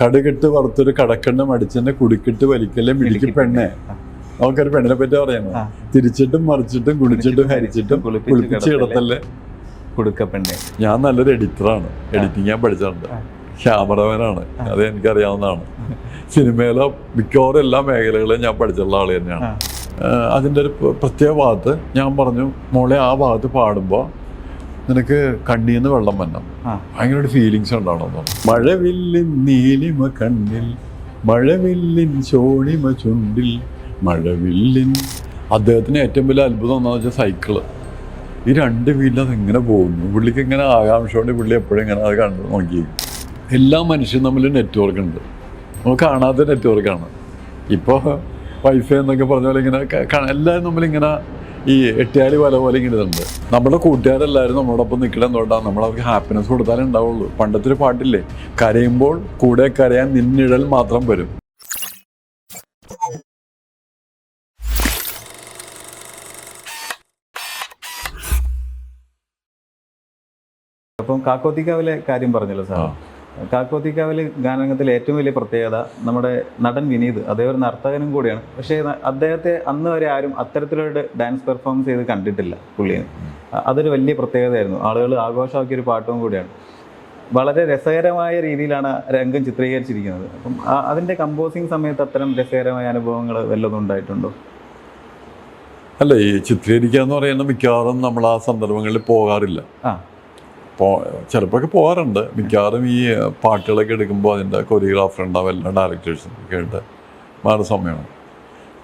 കടുകിട്ട് വറുത്തൊരു കടക്കണ്ണ് മടിച്ചെന്നെ കുടിക്കിട്ട് വലിക്കല്ലേ മിടിക്ക് പെണ്ണെ. നമുക്കൊരു പെണ്ണിനെ പറ്റി പറയുന്നത്. തിരിച്ചിട്ടും മറിച്ചിട്ടും കുടിച്ചിട്ടും ഹരിച്ചിട്ടും കുളിപ്പിച്ച് കിടത്തല്ലേ കുടുക്കപ്പെണ്ണെ. ഞാൻ നല്ലൊരു എഡിറ്ററാണ്, എഡിറ്റിംഗ് ഞാൻ പഠിച്ചിട്ടുണ്ട്, ക്യാമറമാനാണ്, അത് എനിക്കറിയാവുന്നതാണ്. സിനിമയിലെ മിക്കവാറും എല്ലാ മേഖലകളും ഞാൻ പഠിച്ചിട്ടുള്ള ആൾ തന്നെയാണ്. അതിൻ്റെ ഒരു പ്രത്യേക ഭാഗത്ത് ഞാൻ പറഞ്ഞു, മോളെ ആ ഭാഗത്ത് പാടുമ്പോൾ നിനക്ക് കണ്ണീന്ന് വെള്ളം വരണം, ഭയങ്കര ഒരു ഫീലിങ്സ് ഉണ്ടാവണമെന്ന് പറഞ്ഞു. മഴവില്ലിൻ നീലിമ കണ്ണിൽ, മഴവില്ലിൻ ചോണിമ ചുണ്ടിൽ, മഴവില്ലിൻ. അദ്ദേഹത്തിന് ഏറ്റവും വലിയ അത്ഭുതം എന്താണെന്ന് വെച്ചാൽ സൈക്കിള്. ഈ രണ്ട് വീലിൽ അതെങ്ങനെ പോകുന്നു, പുള്ളിക്ക് ഇങ്ങനെ ആകാംക്ഷയോടെ പുള്ളി എപ്പോഴും ഇങ്ങനെ അത് കണ്ടു നോക്കി. എല്ലാ മനുഷ്യരും തമ്മിൽ നെറ്റ്വർക്ക് ഉണ്ട്, നമുക്ക് കാണാത്ത നെറ്റ്വർക്കാണ്. ഇപ്പോൾ വൈഫൈ എന്നൊക്കെ പറഞ്ഞ പോലെ ഇങ്ങനെ എല്ലാവരും നമ്മളിങ്ങനെ ഈ എട്ടിയാലി വല പോലെ ഇങ്ങനെ ഇതുണ്ട്. നമ്മുടെ കൂട്ടുകാരെല്ലാവരും നമ്മളോടൊപ്പം നിൽക്കണം എന്തുകൊണ്ടാണ്, നമ്മളവർക്ക് ഹാപ്പിനെസ് കൊടുത്താലേ ഉണ്ടാവുള്ളൂ. പണ്ടത്തെ ഒരു പാട്ടില്ലേ, കരയുമ്പോൾ കൂടെ കരയാൻ നിന്നിഴൽ മാത്രം വരും. അപ്പം കാക്കോത്തിക്കാവിലെ കാര്യം പറഞ്ഞല്ലോ സാർ. കാക്കോത്തിക്കാവിലെ ഗാനരംഗത്തിലെ ഏറ്റവും വലിയ പ്രത്യേകത നമ്മുടെ നടൻ വിനീത്, അദ്ദേഹം ഒരു നർത്തകനും കൂടിയാണ്. പക്ഷേ അദ്ദേഹത്തെ അന്ന് വരെ ആരും അത്തരത്തിലൊരു ഡാൻസ് പെർഫോമൻസ് ചെയ്ത് കണ്ടിട്ടില്ല പുള്ളിയെ. അതൊരു വലിയ പ്രത്യേകതയായിരുന്നു, ആളുകൾ ആഘോഷമാക്കിയൊരു പാട്ടും കൂടിയാണ്. വളരെ രസകരമായ രീതിയിലാണ് രംഗം ചിത്രീകരിച്ചിരിക്കുന്നത്. അപ്പം അതിൻ്റെ കമ്പോസിങ് സമയത്ത് അത്തരം രസകരമായ അനുഭവങ്ങൾ വല്ലതും ഉണ്ടായിട്ടുണ്ടോ? അല്ല, ഈ ചിത്രീകരിക്കുക എന്ന് പറയുന്നത് മിക്കവാറും നമ്മൾ ആ സന്ദർഭങ്ങളിൽ പോകാറില്ല. ചിലപ്പോഴൊക്കെ പോകാറുണ്ട്. മിക്കവാറും ഈ പാട്ടുകളൊക്കെ എടുക്കുമ്പോൾ അതിൻ്റെ കൊറിയോഗ്രാഫർ ഉണ്ടാവും, എല്ലാ ഡയറക്ടേഴ്സും ഒക്കെ ആയിട്ട് മാറുന്ന സമയമാണ്.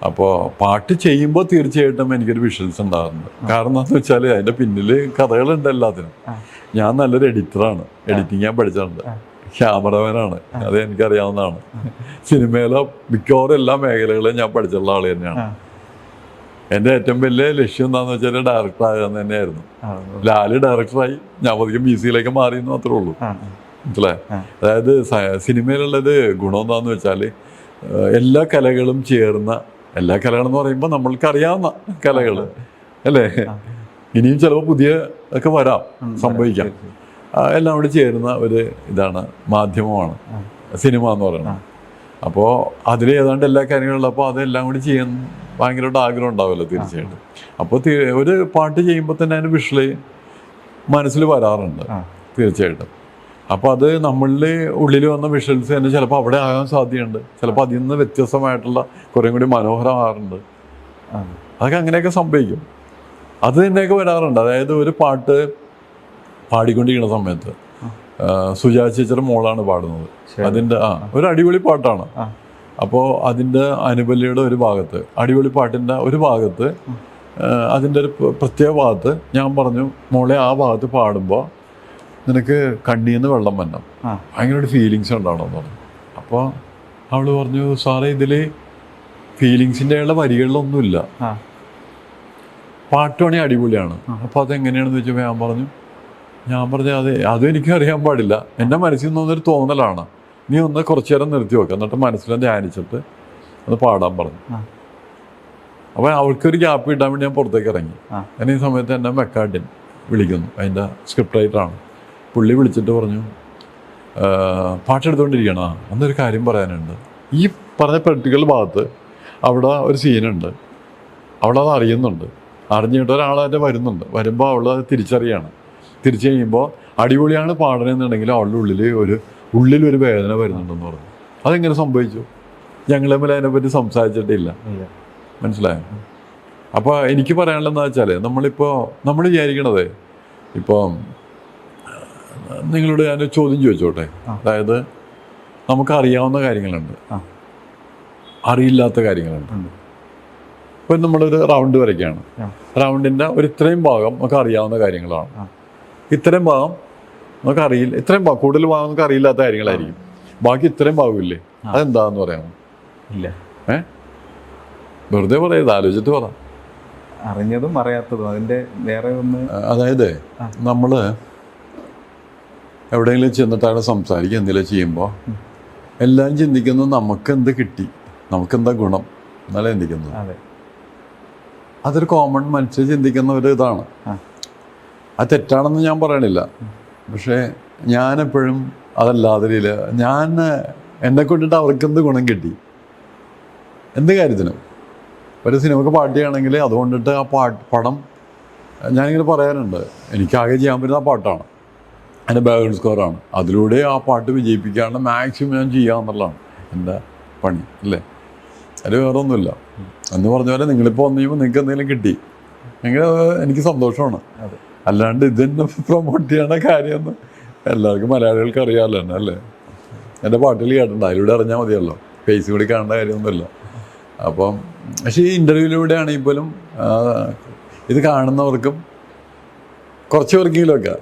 അപ്പോൾ പാട്ട് ചെയ്യുമ്പോൾ തീർച്ചയായിട്ടും എനിക്കൊരു വിഷ്വൽസ് ഉണ്ടാകുന്നുണ്ട്. കാരണം എന്താണെന്ന് വെച്ചാൽ അതിൻ്റെ പിന്നിൽ കഥകളുണ്ട് എല്ലാത്തിനും. ഞാൻ നല്ലൊരു എഡിറ്ററാണ്, എഡിറ്റിംഗ് ഞാൻ പഠിച്ചിട്ടുണ്ട്, ക്യാമറമാനാണ്, അത് എനിക്കറിയാവുന്നതാണ്. സിനിമയിലെ മിക്കവാറും എല്ലാ മേഖലകളും ഞാൻ പഠിച്ചിട്ടുള്ള ആൾ തന്നെയാണ്. എൻ്റെ ഏറ്റവും വലിയ ലക്ഷ്യം എന്താണെന്ന് വെച്ചാൽ ഡയറക്ടർ ആകാന്ന് തന്നെയായിരുന്നു. ലാല് ഡയറക്ടറായി, ഞാൻ പതുക്കെ മ്യൂസിക്കിലേക്ക് മാറിയെന്ന് മാത്രമേ ഉള്ളൂ. മനസ്സിലായി? അതായത് സിനിമയിലുള്ളത് ഗുണം എന്താണെന്ന് വെച്ചാൽ എല്ലാ കലകളും ചേർന്ന, എല്ലാ കലകളെന്ന് പറയുമ്പോൾ നമ്മൾക്ക് അറിയാവുന്ന കലകൾ അല്ലേ, ഇനിയും ചിലപ്പോൾ പുതിയ ഒക്കെ വരാം, സംഭവിക്കാം. എല്ലാം കൂടി ചേരുന്ന ഒരു ഇതാണ്, മാധ്യമമാണ് സിനിമ എന്ന് പറയുന്നത്. അപ്പോൾ അതിൽ ഏതാണ്ട് എല്ലാ കാര്യങ്ങളുള്ളപ്പോൾ അതെല്ലാം കൂടി ചെയ്യാൻ ഭയങ്കരമായിട്ട് ആഗ്രഹം ഉണ്ടാവുമല്ലോ തീർച്ചയായിട്ടും. അപ്പോൾ ഒരു പാട്ട് ചെയ്യുമ്പോൾ തന്നെ അതിന് വിഷ്വല് മനസ്സിൽ വരാറുണ്ട് തീർച്ചയായിട്ടും. അപ്പോൾ അത് നമ്മളുടെ ഉള്ളിൽ വന്ന വിഷ്വൽസ് തന്നെ ചിലപ്പോൾ അവിടെ ആകാൻ സാധ്യതയുണ്ട്, ചിലപ്പോൾ അതിൽ നിന്ന് വ്യത്യസ്തമായിട്ടുള്ള കുറേ കൂടി മനോഹരമാകാറുണ്ട്. അതൊക്കെ അങ്ങനെയൊക്കെ സംഭവിക്കും, അത് തന്നെയൊക്കെ വരാറുണ്ട്. അതായത് ഒരു പാട്ട് പാടിക്കൊണ്ടിരിക്കുന്ന സമയത്ത് സുജാ ചേച്ചിയുടെ മോളാണ് പാടുന്നത്, അതിൻ്റെ ഒരു അടിപൊളി പാട്ടാണ്. അപ്പോൾ അതിൻ്റെ അനുപല്ലിയുടെ ഒരു ഭാഗത്ത്, അടിപൊളി പാട്ടിൻ്റെ ഒരു ഭാഗത്ത്, അതിൻ്റെ ഒരു പ്രത്യേക ഭാഗത്ത് ഞാൻ പറഞ്ഞു, മോളെ ആ ഭാഗത്ത് പാടുമ്പോൾ നിനക്ക് കണ്ണീന്ന് വെള്ളം വരണം, ഭയങ്കര ഒരു ഫീലിങ്സ് ഉണ്ടാവണമെന്ന് പറഞ്ഞു. അപ്പോൾ അവൾ പറഞ്ഞു, സാറേ ഇതിൽ ഫീലിങ്സിൻ്റെ ഉള്ള വരികളിലൊന്നുമില്ല, പാട്ടുവാണെങ്കിൽ അടിപൊളിയാണ്. അപ്പോൾ അതെങ്ങനെയാണെന്ന് വെച്ചപ്പോൾ ഞാൻ പറഞ്ഞു അതും എനിക്കും അറിയാൻ പാടില്ല, എൻ്റെ മനസ്സിൽ നിന്നൊരു തോന്നലാണ്, നീ ഒന്ന് കുറച്ചു നേരം നിർത്തി വെക്കുക, എന്നിട്ട് മനസ്സിലും ധ്യാനിച്ചിട്ട് ഒന്ന് പാടാൻ പറഞ്ഞു. അപ്പോൾ അവൾക്കൊരു ഗ്യാപ്പ് കിട്ടാൻ വേണ്ടി ഞാൻ പുറത്തേക്ക് ഇറങ്ങി. ഞാൻ ഈ സമയത്ത് എന്നെ മെക്കാഡിൻ വിളിക്കുന്നു, അതിൻ്റെ സ്ക്രിപ്റ്റ് റൈറ്ററാണ്. പുള്ളി വിളിച്ചിട്ട് പറഞ്ഞു, പാട്ടെടുത്തുകൊണ്ടിരിക്കണം, അന്നൊരു കാര്യം പറയാനുണ്ട്. ഈ പറഞ്ഞ പെർട്ടിക്കുലർ ഭാഗത്ത് അവിടെ ഒരു സീനുണ്ട്, അവളത് അറിയുന്നുണ്ട്, അറിഞ്ഞിട്ട് ഒരാളതിൻ്റെ വരുമ്പോൾ അവളത് തിരിച്ചറിയാണ്. തിരിച്ചു കഴിയുമ്പോൾ അടിപൊളിയാണ് പാടണമെന്നുണ്ടെങ്കിൽ അവളുടെ ഉള്ളിലൊരു വേദന വരുന്നുണ്ടെന്ന് പറഞ്ഞു. അതെങ്ങനെ സംഭവിച്ചു? ഞങ്ങൾ തമ്മിൽ അതിനെപ്പറ്റി സംസാരിച്ചിട്ടില്ല, മനസ്സിലായോ? അപ്പോൾ എനിക്ക് പറയാനുള്ളതെന്ന് വെച്ചാൽ നമ്മൾ വിചാരിക്കണത്, ഇപ്പോൾ നിങ്ങളോട് ഞാൻ ചോദ്യം ചോദിച്ചോട്ടെ. അതായത് നമുക്കറിയാവുന്ന കാര്യങ്ങളുണ്ട്, അറിയില്ലാത്ത കാര്യങ്ങളുണ്ട്. ഇപ്പം നമ്മളൊരു റൗണ്ട് വരയ്ക്കുകയാണ്, റൗണ്ടിൻ്റെ ഇത്രയും ഭാഗം നമുക്ക് അറിയാവുന്ന കാര്യങ്ങളാണ്, ഇത്രയും ഭാഗം നമുക്കറിയില്ല, ഇത്രയും കൂടുതൽ ഭാഗം നമുക്ക് അറിയില്ലാത്ത കാര്യങ്ങളായിരിക്കും, ബാക്കി ഇത്രയും ഭാഗമില്ലേ, അതെന്താന്ന് പറയാമോ? ഇല്ല. വെറുതെ പറയത്, ആലോചിച്ചിട്ട് പറ. അറിഞ്ഞതും അറിയാത്തതും അതിൻ്റെ വേറെ ഒന്ന്. അതായത് നമ്മൾ എവിടെയെങ്കിലും ചെന്നിട്ടാണ് സംസാരിക്കുക, എന്തെങ്കിലും ചെയ്യുമ്പോൾ എല്ലാവരും ചിന്തിക്കുന്നത് നമുക്കെന്ത് കിട്ടി, നമുക്കെന്താ ഗുണം എന്നല്ല ചിന്തിക്കുന്നത്. അതൊരു കോമൺ മനുഷ്യർ ചിന്തിക്കുന്ന ഒരു ഇതാണ്. അത് തെറ്റാണെന്ന് ഞാൻ പറയണില്ല, പക്ഷേ ഞാനെപ്പോഴും അതല്ലാതെ ഞാൻ എന്നെ കൊണ്ടിട്ട് അവർക്ക് എന്ത് ഗുണം കിട്ടി? എന്ത് കാര്യത്തിനും. ഒരു സിനിമക്ക് പാട്ട് ചെയ്യുകയാണെങ്കിൽ അതുകൊണ്ടിട്ട് ആ പടം ഞാനിങ്ങനെ പറയാറുണ്ട്, എനിക്കാകെ ചെയ്യാൻ പറ്റുന്ന ആ പാട്ടാണ്, അതിൻ്റെ ബാക്ക്ഗ്രൗണ്ട് സ്കോറാണ്. അതിലൂടെ ആ പാട്ട് വിജയിപ്പിക്കാണ്ട് മാക്സിമം ഞാൻ ചെയ്യാമെന്നുള്ളതാണ് എൻ്റെ പണി, അല്ലേ? അത് വേറെ ഒന്നുമില്ല. എന്ന് പറഞ്ഞ പോലെ നിങ്ങളിപ്പോൾ വന്നു കഴിയുമ്പോൾ നിങ്ങൾക്ക് എന്തെങ്കിലും കിട്ടി എങ്കിൽ എനിക്ക് സന്തോഷമാണ്. അല്ലാണ്ട് ഇതെന്നെ പ്രൊമോട്ട് ചെയ്യണ കാര്യമൊന്നും എല്ലാവർക്കും മലയാളികൾക്ക് അറിയാമല്ലോ തന്നെ, അല്ലേ? എൻ്റെ പാട്ടിൽ കേട്ടിട്ടുണ്ട്, അതിലൂടെ അറിഞ്ഞാൽ മതിയല്ലോ, ഫേസ് കൂടി കാണേണ്ട കാര്യമൊന്നുമില്ല. അപ്പം പക്ഷേ ഈ ഇൻ്റർവ്യൂവിലൂടെയാണെങ്കിൽ പോലും ഇത് കാണുന്നവർക്കും കുറച്ച് പേർക്കെങ്കിലുമൊക്കെ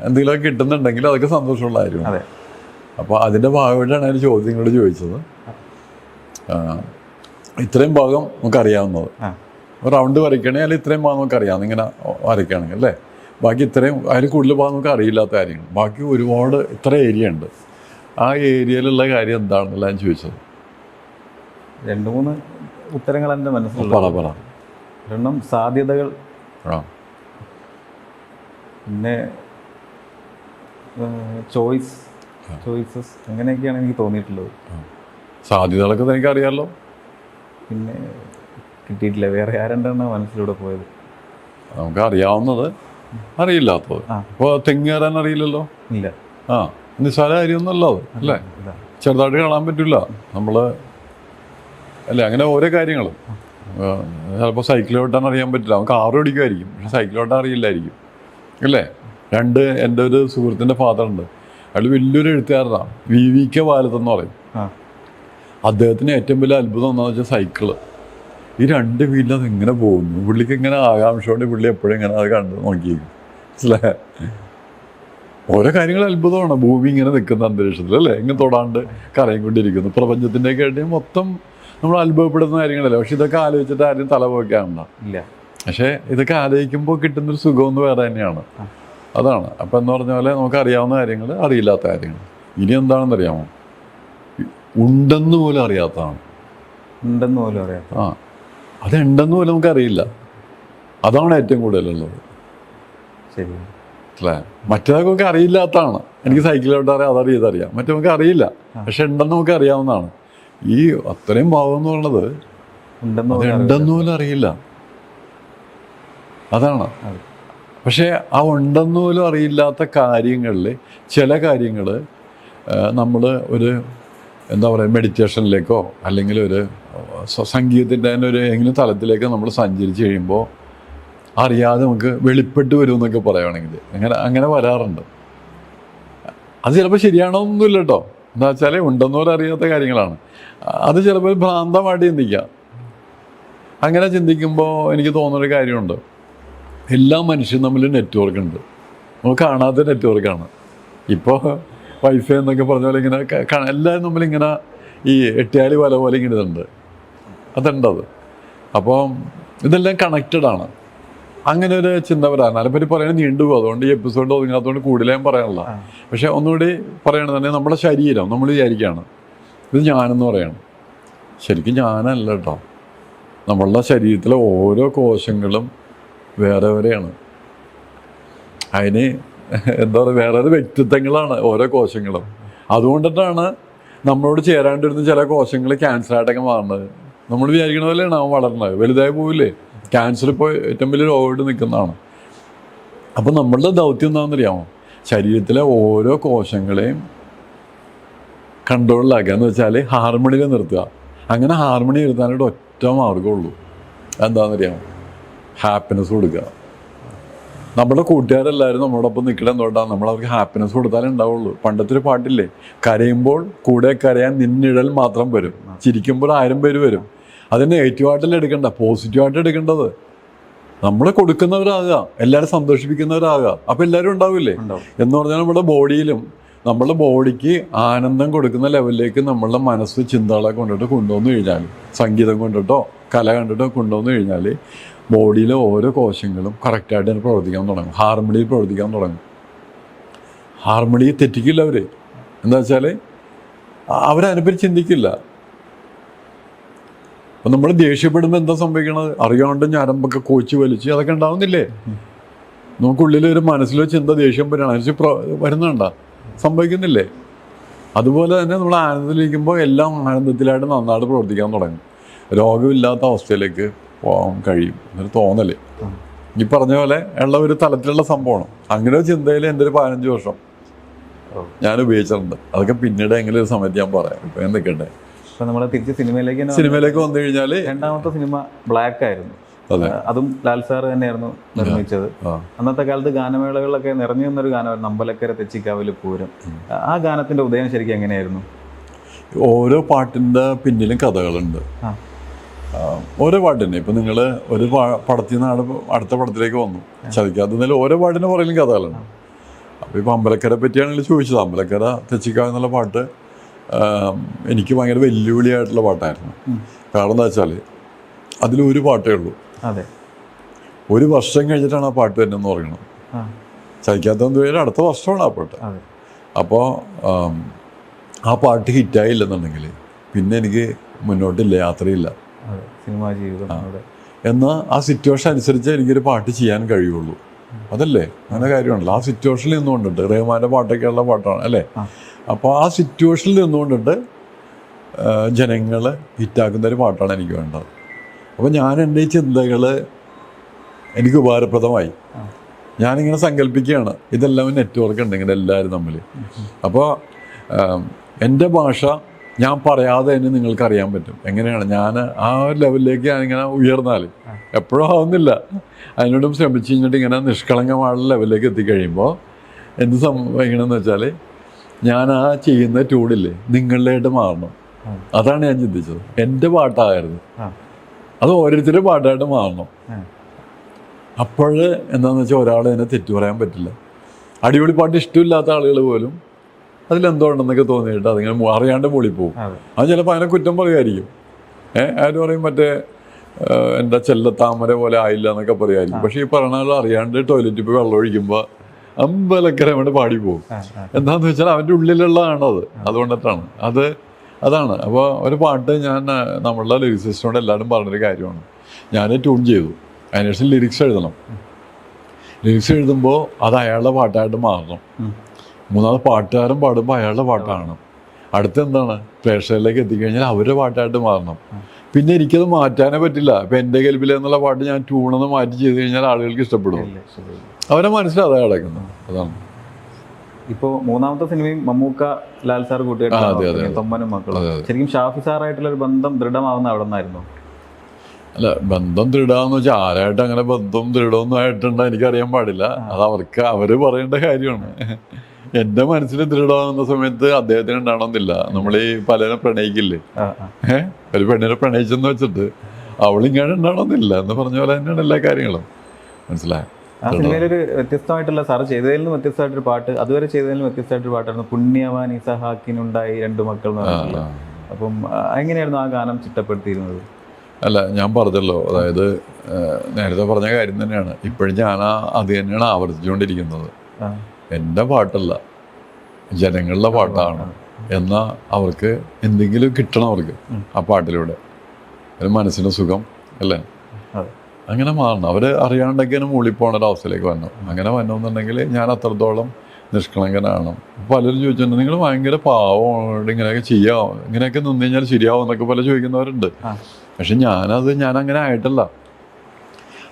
എന്തെങ്കിലുമൊക്കെ കിട്ടുന്നുണ്ടെങ്കിൽ അതൊക്കെ സന്തോഷമുള്ള കാര്യമാണ്. അപ്പോൾ അതിൻ്റെ ഭാഗമായിട്ടാണ് അതിന് ചോദ്യങ്ങളോട് ചോദിച്ചത്. ഇത്രയും ഭാഗം നമുക്കറിയാവുന്നത്, റൗണ്ട് വരയ്ക്കണേ അല്ലെങ്കിൽ ഇത്രയും ഭാഗം നമുക്കറിയാം ഇങ്ങനെ വരയ്ക്കുകയാണെങ്കിൽ, അല്ലേ? ബാക്കി ഇത്രയും അതിൽ കൂടുതൽ ഭാഗം നമുക്ക് അറിയില്ലാത്ത കാര്യങ്ങൾ, ബാക്കി ഒരുപാട് ഇത്ര ഏരിയ ഉണ്ട്. ആ ഏരിയയിലുള്ള കാര്യം എന്താണെന്നല്ല ഞാൻ ചോദിച്ചത്. 2-3 ഉത്തരങ്ങൾ എൻ്റെ മനസ്സിലുണ്ട്. പറ. ഒരെണ്ണം സാധ്യതകൾ, പിന്നെ ചോയ്സസ്, അങ്ങനെയൊക്കെയാണ് എനിക്ക് തോന്നിയിട്ടുള്ളത്. സാധ്യതകളൊക്കെ എനിക്ക് അറിയാമല്ലോ. പിന്നെ കിട്ടിയിട്ടില്ല, വേറെ ആരെണ്ണം മനസ്സിലൂടെ പോയത്. നമുക്ക് അറിയാവുന്നത്, അറിയില്ലാത്തത്. ഇപ്പോൾ തെങ്ങ് കയറാൻ അറിയില്ലല്ലോ. ഇല്ല. നിസ്സാര കാര്യമൊന്നുമല്ലോ അത്, അല്ലേ? ചെറുതായിട്ട് കാണാൻ പറ്റില്ല നമ്മൾ, അല്ലേ? അങ്ങനെ ഓരോ കാര്യങ്ങളും. ചിലപ്പോൾ സൈക്കിൾ ഓട്ടാൻ അറിയാൻ പറ്റില്ല, നമുക്ക് കാറ് ഓടിക്കുമായിരിക്കും, പക്ഷെ സൈക്കിൾ ഓട്ടാൻ അറിയില്ലായിരിക്കും, അല്ലേ? എൻ്റെ ഒരു സുഹൃത്തിൻ്റെ ഫാദറുണ്ട്, അയാൾ വലിയൊരു എഴുത്തുകാരനാണ്, VVK ബാലത്തെന്ന് പറയും. അദ്ദേഹത്തിന് ഏറ്റവും വലിയ അത്ഭുതം എന്താണെന്ന് വെച്ചാൽ സൈക്കിള്. ഈ 2 വീലിൽ അത് ഇങ്ങനെ പോകുന്നു. പുള്ളിക്ക് ഇങ്ങനെ ആകാംക്ഷയോടെ പുള്ളി എപ്പോഴും ഇങ്ങനെ അത് കണ്ട് നോക്കിയിരിക്കും, മനസ്സിലായ? ഓരോ കാര്യങ്ങൾ അത്ഭുതമാണ്. ഭൂമി ഇങ്ങനെ നിൽക്കുന്ന അന്തരീക്ഷത്തിൽ, അല്ലേ? ഇങ്ങനെ തൊടാണ്ട് കറയും കൊണ്ടിരിക്കുന്നു. പ്രപഞ്ചത്തിൻ്റെയൊക്കെ ആയിട്ട് മൊത്തം നമ്മൾ അത്ഭുതപ്പെടുന്ന കാര്യങ്ങളല്ലേ. പക്ഷെ ഇതൊക്കെ ആലോചിച്ചിട്ട് ആരും തല പോക്കാണ്ട. ഇല്ല. പക്ഷേ ഇതൊക്കെ ആലോചിക്കുമ്പോൾ കിട്ടുന്നൊരു സുഖമൊന്നും വേറെ തന്നെയാണ്. അതാണ്. അപ്പം എന്ന് പറഞ്ഞ പോലെ നമുക്ക് അറിയാവുന്ന കാര്യങ്ങൾ, അറിയില്ലാത്ത കാര്യങ്ങൾ. ഇനി എന്താണെന്നറിയാമോ? ഉണ്ടെന്ന് പോലും അറിയാത്തതാണ്. അതുണ്ടെന്ന് പോലും നമുക്കറിയില്ല. അതാണ് ഏറ്റവും കൂടുതലുള്ളത്. ശരി, അല്ലേ? മറ്റേതൊക്കെ അറിയില്ലാത്തതാണ്. എനിക്ക് സൈക്കിളിലോട്ട് അറിയാം, അതറിയാം. മറ്റേ നമുക്ക് അറിയില്ല, പക്ഷെ ഉണ്ടെന്ന് നമുക്ക് അറിയാവുന്നതാണ്. ഈ അത്രയും ഭാവം എന്ന് പറയുന്നത് ഉണ്ടെന്ന് പോലും അറിയില്ല. അതാണ്. പക്ഷേ ആ ഉണ്ടെന്ന് പോലും അറിയില്ലാത്ത കാര്യങ്ങളിൽ ചില കാര്യങ്ങൾ നമ്മൾ ഒരു എന്താ പറയുക, മെഡിറ്റേഷനിലേക്കോ അല്ലെങ്കിൽ ഒരു സംഗീതത്തിൻ്റെ തന്നെ ഒരു എങ്കിലും തലത്തിലേക്ക് നമ്മൾ സഞ്ചരിച്ച് കഴിയുമ്പോൾ അറിയാതെ നമുക്ക് വെളിപ്പെട്ട് വരുമെന്നൊക്കെ പറയുകയാണെങ്കിൽ അങ്ങനെ വരാറുണ്ട്. അത് ചിലപ്പോൾ ശരിയാണോന്നൊന്നുമില്ല കേട്ടോ. എന്താ വെച്ചാൽ ഉണ്ടെന്ന് പോലും അറിയാത്ത കാര്യങ്ങളാണ്. അത് ചിലപ്പോൾ ഭ്രാന്തമായിട്ട് ചിന്തിക്കാം. അങ്ങനെ ചിന്തിക്കുമ്പോൾ എനിക്ക് തോന്നുന്നൊരു കാര്യമുണ്ട്, എല്ലാ മനുഷ്യരും തമ്മിൽ നെറ്റ്വർക്ക് ഉണ്ട്. നമുക്ക് കാണാത്ത നെറ്റ്വർക്കാണ്. ഇപ്പോൾ വൈഫൈ എന്നൊക്കെ പറഞ്ഞ പോലെ ഇങ്ങനെ എല്ലാവരും നമ്മളിങ്ങനെ ഈ എട്ടിയാലി വല പോലെ ഇങ്ങനെ ഇതുണ്ട്, അതുണ്ടത്. അപ്പം ഇതെല്ലാം കണക്റ്റഡാണ്. അങ്ങനെ ഒരു ചിന്ത വരാൻ അതിനെപ്പറ്റി പറയുന്നത് നീണ്ടുപോകും. അതുകൊണ്ട് ഈ എപ്പിസോഡ് ഒതുങ്ങാത്തതുകൊണ്ട് കൂടുതലും പറയാനുള്ള. പക്ഷെ ഒന്നുകൂടി പറയണത് തന്നെ, നമ്മുടെ ശരീരം നമ്മൾ വിചാരിക്കുകയാണ് ഇത് ഞാനെന്ന് പറയണം. ശരിക്കും ഞാനല്ല കേട്ടോ. നമ്മളുടെ ശരീരത്തിലെ ഓരോ കോശങ്ങളും വേറെ വേറെയാണ്. അതിന് എന്താ പറയുക, വേറെ വ്യക്തിത്വങ്ങളാണ് ഓരോ കോശങ്ങളും. അതുകൊണ്ടിട്ടാണ് നമ്മളോട് ചേരാണ്ടിരുന്ന ചില കോശങ്ങൾ ക്യാൻസറായിട്ടൊക്കെ മാറുന്നത്. നമ്മൾ വിചാരിക്കണ പോലെയാണ് അവൻ വളർന്നത്, വലുതായി പോവില്ലേ. ക്യാൻസർ ഇപ്പോൾ ഏറ്റവും വലിയ രോഗമായിട്ട് നിൽക്കുന്നതാണ്. അപ്പോൾ നമ്മളുടെ ദൗത്യം എന്താണെന്നറിയാമോ? ശരീരത്തിലെ ഓരോ കോശങ്ങളെയും കൺട്രോളിലാക്കുക എന്ന് വെച്ചാൽ ഹാർമണിയിൽ നിർത്തുക. അങ്ങനെ ഹാർമണി നിർത്താനായിട്ട് ഒറ്റ മാർഗ്ഗമുള്ളൂ. എന്താണെന്നറിയാമോ? ഹാപ്പിനെസ് കൊടുക്കുക. നമ്മുടെ കൂട്ടുകാരെല്ലാവരും നമ്മളോടൊപ്പം നിൽക്കണം എന്തുകൊണ്ടാണ്? നമ്മളവർക്ക് ഹാപ്പിനെസ് കൊടുത്താലേ ഉണ്ടാവുള്ളൂ. പണ്ടത്തെ ഒരു പാട്ടില്ലേ, കരയുമ്പോൾ കൂടെ കരയാൻ നിന്നിഴൽ മാത്രം വരും, ചിരിക്കുമ്പോൾ 1000 പേര് വരും. അത് നെഗറ്റീവായിട്ടല്ല എടുക്കണ്ട, പോസിറ്റീവായിട്ട് എടുക്കേണ്ടത്. നമ്മൾ കൊടുക്കുന്നവരാകുക, എല്ലാവരും സന്തോഷിപ്പിക്കുന്നവരാകുക. അപ്പോൾ എല്ലാവരും ഉണ്ടാവില്ലേ എന്ന് പറഞ്ഞാൽ നമ്മുടെ ബോഡിയിലും നമ്മളുടെ ബോഡിക്ക് ആനന്ദം കൊടുക്കുന്ന ലെവലിലേക്ക് നമ്മളുടെ മനസ്സ് ചിന്തകളെ കൊണ്ടുവന്നു കഴിഞ്ഞാൽ, സംഗീതം കൊണ്ടിട്ടോ കല കണ്ടിട്ടോ കൊണ്ടുവന്നു കഴിഞ്ഞാൽ ബോഡിയിലെ ഓരോ കോശങ്ങളും കറക്റ്റായിട്ട് തന്നെ പ്രവർത്തിക്കാൻ തുടങ്ങും, ഹാർമണിയിൽ പ്രവർത്തിക്കാൻ തുടങ്ങും. ഹാർമണിയെ തെറ്റിക്കില്ല അവർ. എന്താ വെച്ചാൽ അവരതിനെപ്പറ്റി ചിന്തിക്കില്ല. അപ്പം നമ്മൾ ദേഷ്യപ്പെടുമ്പോൾ എന്താ സംഭവിക്കണത്? അറിയാണ്ട് ഞരമ്പൊക്കെ കോച്ച് വലിച്ച് അതൊക്കെ ഉണ്ടാവുന്നില്ലേ? നമുക്കുള്ളിൽ ഒരു മനസ്സിലോ ചിന്ത ദേഷ്യം വരികയാണ്, അനുസരിച്ച് വരുന്നുണ്ടോ? സംഭവിക്കുന്നില്ലേ? അതുപോലെ തന്നെ നമ്മൾ ആനന്ദത്തിലിരിക്കുമ്പോൾ എല്ലാം ആനന്ദത്തിലായിട്ട് നന്നായിട്ട് പ്രവർത്തിക്കാൻ തുടങ്ങും. രോഗമില്ലാത്ത അവസ്ഥയിലേക്ക് പോകാൻ കഴിയും എന്നൊരു തോന്നല് ഈ പറഞ്ഞ പോലെ ഉള്ള ഒരു തലത്തിലുള്ള സംഭവമാണ്. അങ്ങനെ ഒരു ചിന്തയിൽ എൻ്റെ ഒരു 15 വർഷം ഞാൻ ഉപയോഗിച്ചിട്ടുണ്ട്. അതൊക്കെ പിന്നീട് എങ്ങനെ ഒരു സമയത്ത് ഞാൻ പറയാം. ഇപ്പം എന്തൊക്കെയുണ്ട്. ഇപ്പം നമ്മൾ തിരിച്ച് സിനിമയിലേക്ക് വന്നു കഴിഞ്ഞാൽ രണ്ടാമത്തെ സിനിമ ബ്ലാക്ക് ആയിരുന്നു. അതെ, അതും ലാൽ സാർ തന്നെയായിരുന്നു നിർമ്മിച്ചത്. അന്നത്തെ കാലത്ത് ഗാനമേളകളിലൊക്കെ നിറഞ്ഞു നിന്നൊരു ഗാനമായിരുന്നു അമ്പലക്കര തെച്ചിക്കാവില് പൂരം. ആ ഗാനത്തിന്റെ ഉദയം ശരിക്കും എങ്ങനെയായിരുന്നു? ഓരോ പാട്ടിൻ്റെ പിന്നിലും കഥകളുണ്ട്. ഓരോ പാട്ടിന് ഇപ്പം നിങ്ങൾ ഒരു പടത്തിൽ നിന്നാണ് അടുത്ത പടത്തിലേക്ക് വന്നു ചതിക്കാത്തതിൽ ഓരോ പാട്ടിന് പുറകിലും കഥകളുണ്ട്. അപ്പോൾ ഇപ്പോൾ അമ്പലക്കര പറ്റിയാണെങ്കിൽ ചോദിച്ചത്. അമ്പലക്കര തെച്ചിക്കാവ് എന്നുള്ള പാട്ട് എനിക്ക് ഭയങ്കര വെല്ലുവിളിയായിട്ടുള്ള പാട്ടായിരുന്നു. കാരണം എന്താ വെച്ചാൽ അതിലൊരു പാട്ടേ ഉള്ളൂ. അതെ, ഒരു വർഷം കഴിഞ്ഞിട്ടാണ് ആ പാട്ട് വരുന്നതെന്ന് പറയണം. ചതിക്കാത്തതെന്ന് പേര് അടുത്ത വർഷമാണ് ആ പാട്ട്. അപ്പോൾ ആ പാട്ട് ഹിറ്റായില്ലെന്നുണ്ടെങ്കിൽ പിന്നെ എനിക്ക് മുന്നോട്ടില്ല, യാത്രയില്ല, സിനിമാ ജീവിതം. എന്നാൽ ആ സിറ്റുവേഷൻ അനുസരിച്ച് എനിക്കൊരു പാട്ട് ചെയ്യാൻ കഴിയുള്ളൂ. അതല്ലേ അങ്ങനെ കാര്യമാണല്ലോ. ആ സിറ്റുവേഷനിൽ നിന്നുകൊണ്ടിട്ട് റഹ്മാൻ്റെ പാട്ടൊക്കെയുള്ള പാട്ടാണ് അല്ലേ. അപ്പോൾ ആ സിറ്റുവേഷനിൽ നിന്നുകൊണ്ടിട്ട് ജനങ്ങൾ ഹിറ്റാക്കുന്നൊരു പാട്ടാണ് എനിക്ക് വേണ്ടത്. അപ്പോൾ ഞാൻ എൻ്റെ ഈ ചിന്തകൾ എനിക്ക് ഉപകാരപ്രദമായി. ഞാനിങ്ങനെ സങ്കല്പിക്കുകയാണ് ഇതെല്ലാം നെറ്റ്വർക്ക് ഉണ്ടെങ്കിൽ എല്ലാവരും തമ്മിൽ. അപ്പോൾ എൻ്റെ ഭാഷ ഞാൻ പറയാതെ തന്നെ നിങ്ങൾക്ക് അറിയാൻ പറ്റും. എങ്ങനെയാണ് ഞാൻ ആ ഒരു ലെവലിലേക്ക് ഞാനിങ്ങനെ ഉയർന്നാൽ എപ്പോഴും ആവുന്നില്ല. അതിനോടും ശ്രമിച്ച് കഴിഞ്ഞിട്ട് ഇങ്ങനെ നിഷ്കളങ്കമായുള്ള ലെവലിലേക്ക് എത്തിക്കഴിയുമ്പോൾ എന്ത് സംഭവിക്കണമെന്ന് വെച്ചാൽ ഞാൻ ആ ചെയ്യുന്ന ട്യൂണില്ലേ നിങ്ങളിലായിട്ട് മാറണം. അതാണ് ഞാൻ ചിന്തിച്ചത്. എൻ്റെ പാട്ടായിരുന്നു അത് ഓരോരുത്തരുടെ പാട്ടായിട്ട് മാറണം. അപ്പോൾ എന്താണെന്ന് വെച്ചാൽ ഒരാൾ എന്നെ തെറ്റു പറയാൻ പറ്റില്ല. അടിപൊളി പാട്ട് ഇഷ്ടമില്ലാത്ത ആളുകൾ പോലും അതിലെന്തോ ഉണ്ടെന്നൊക്കെ തോന്നിയിട്ട് അതിങ്ങനെ അറിയാണ്ട് മൂളിപ്പോവും. അത് ചിലപ്പോൾ അതിനെ കുറ്റം പറയുമായിരിക്കും. ആരും പറയും മറ്റേ എൻ്റെ ചെല്ലത്താമര പോലെ ആയില്ല എന്നൊക്കെ പറയുമായിരിക്കും. പക്ഷേ ഈ പറഞ്ഞ അറിയാണ്ട് ടോയ്ലറ്റിൽ പോയി വെള്ളം ഒഴിക്കുമ്പോൾ അമ്പലക്കര അവിടെ പാടിപ്പോവും. എന്താണെന്ന് വെച്ചാൽ അവൻ്റെ ഉള്ളിലുള്ളതാണത്. അതുകൊണ്ടിട്ടാണ് അതാണ്. അപ്പോൾ ഒരു പാട്ട് ഞാൻ നമ്മളുടെ ലിറിക്സിസ്റ്റോട് എല്ലാവരും പറഞ്ഞൊരു കാര്യമാണ്. ഞാൻ ട്യൂൺ ചെയ്തു, അതിനുശേഷം ലിറിക്സ് എഴുതണം. ലിറിക്സ് എഴുതുമ്പോൾ അത് അയാളുടെ പാട്ടായിട്ട് മാറണം. മൂന്നാമത് പാട്ടുകാരൻ പാടുമ്പോൾ അയാളുടെ പാട്ടാണ്. അടുത്തെന്താണ് പ്രേക്ഷകരിലേക്ക് എത്തിക്കഴിഞ്ഞാൽ അവരുടെ പാട്ടായിട്ട് മാറണം. പിന്നെ എനിക്കത് മാറ്റാനേ പറ്റില്ല. ഇപ്പം എൻ്റെ കെൽപ്പിൽ എന്നുള്ള പാട്ട് ഞാൻ ട്യൂണെന്ന് മാറ്റി ചെയ്ത് കഴിഞ്ഞാൽ ആളുകൾക്ക് ഇഷ്ടപ്പെടും. അവരെ മനസ്സിലതാ കിടക്കുന്നത്. അതാണ്. ഇപ്പോൾ മൂന്നാമത്തെ സിനിമയും മമ്മൂക്ക ലാൽ സാർ കൂട്ടിയിട്ട് തൊമ്മനും മക്കളും. ശരിക്കും ഷാഫി സാറായിട്ടുള്ള ഒരു ബന്ധം ദൃഢമാവുന്ന അവിടെ നിന്നായിരുന്നു? അല്ല, ബന്ധം ദൃഢമാന്ന് വെച്ചാൽ ആരായിട്ട് അങ്ങനെ ബന്ധം ദൃഢമൊന്നും ആയിട്ടുണ്ടോ എനിക്കറിയാൻ പാടില്ല. അത് അവർ പറയേണ്ട കാര്യമാണ്. എൻ്റെ മനസ്സിൽ ദൃഢമാകുന്ന സമയത്ത് അദ്ദേഹത്തിന് ഉണ്ടാവണമെന്നില്ല. നമ്മൾ ഈ പലരും പ്രണയിക്കില്ലേ, ഒരു പെണ്ണിനെ പ്രണയിച്ചെന്ന് വെച്ചിട്ട് അവളിങ്ങനെ ഉണ്ടാവണമെന്നില്ല എന്ന് പറഞ്ഞ പോലെ തന്നെയാണ് എല്ലാ കാര്യങ്ങളും. മനസ്സിലായോ? ആ സിനിമയിലൊരു വ്യത്യസ്തമായിട്ടുള്ള സാറ് ചെയ്തതിൽ നിന്ന് വ്യത്യസ്തമായിട്ടൊരു പാട്ട്, അതുവരെ ചെയ്തതിൽ നിന്ന് വ്യത്യസ്തമായിട്ടൊരു പാട്ടായിരുന്നു പുണ്യവാൻ ഇസഹാക്കിനുണ്ടായി 2 മക്കൾ എന്ന് പറഞ്ഞിട്ടുള്ള. അപ്പം എങ്ങനെയായിരുന്നു ആ ഗാനം ചിട്ടപ്പെടുത്തിയിരുന്നത്? അല്ല, ഞാൻ പറഞ്ഞല്ലോ, അതായത് നേരത്തെ പറഞ്ഞ കാര്യം തന്നെയാണ്. ഇപ്പോഴും ഞാൻ അത് തന്നെയാണ് ആവർത്തിച്ചുകൊണ്ടിരിക്കുന്നത്. എൻ്റെ പാട്ടല്ല, ജനങ്ങളുടെ പാട്ടാണ്. എന്നാൽ അവർക്ക് എന്തെങ്കിലും കിട്ടണം, അവർക്ക് ആ പാട്ടിലൂടെ ഒരു മനസ്സിന് സുഖം അല്ലേ, അങ്ങനെ മാറണം. അവർ അറിയാണ്ടൊക്കെ മൂളിപ്പോണ ഒരവസ്ഥയിലേക്ക് വരണം. അങ്ങനെ വരണമെന്നുണ്ടെങ്കിൽ ഞാൻ അത്രത്തോളം നിഷ്കളങ്കനാണ്. പലരും ചോദിച്ചിട്ടുണ്ട് നിങ്ങൾ ഭയങ്കര പാവമാണ്, ഇങ്ങനെയൊക്കെ ചെയ്യാം, ഇങ്ങനെയൊക്കെ നിന്ന് കഴിഞ്ഞാൽ ശരിയാവും എന്നൊക്കെ പല ചോദിക്കുന്നവരുണ്ട്. പക്ഷെ ഞാനങ്ങനെ ആയിട്ടല്ല.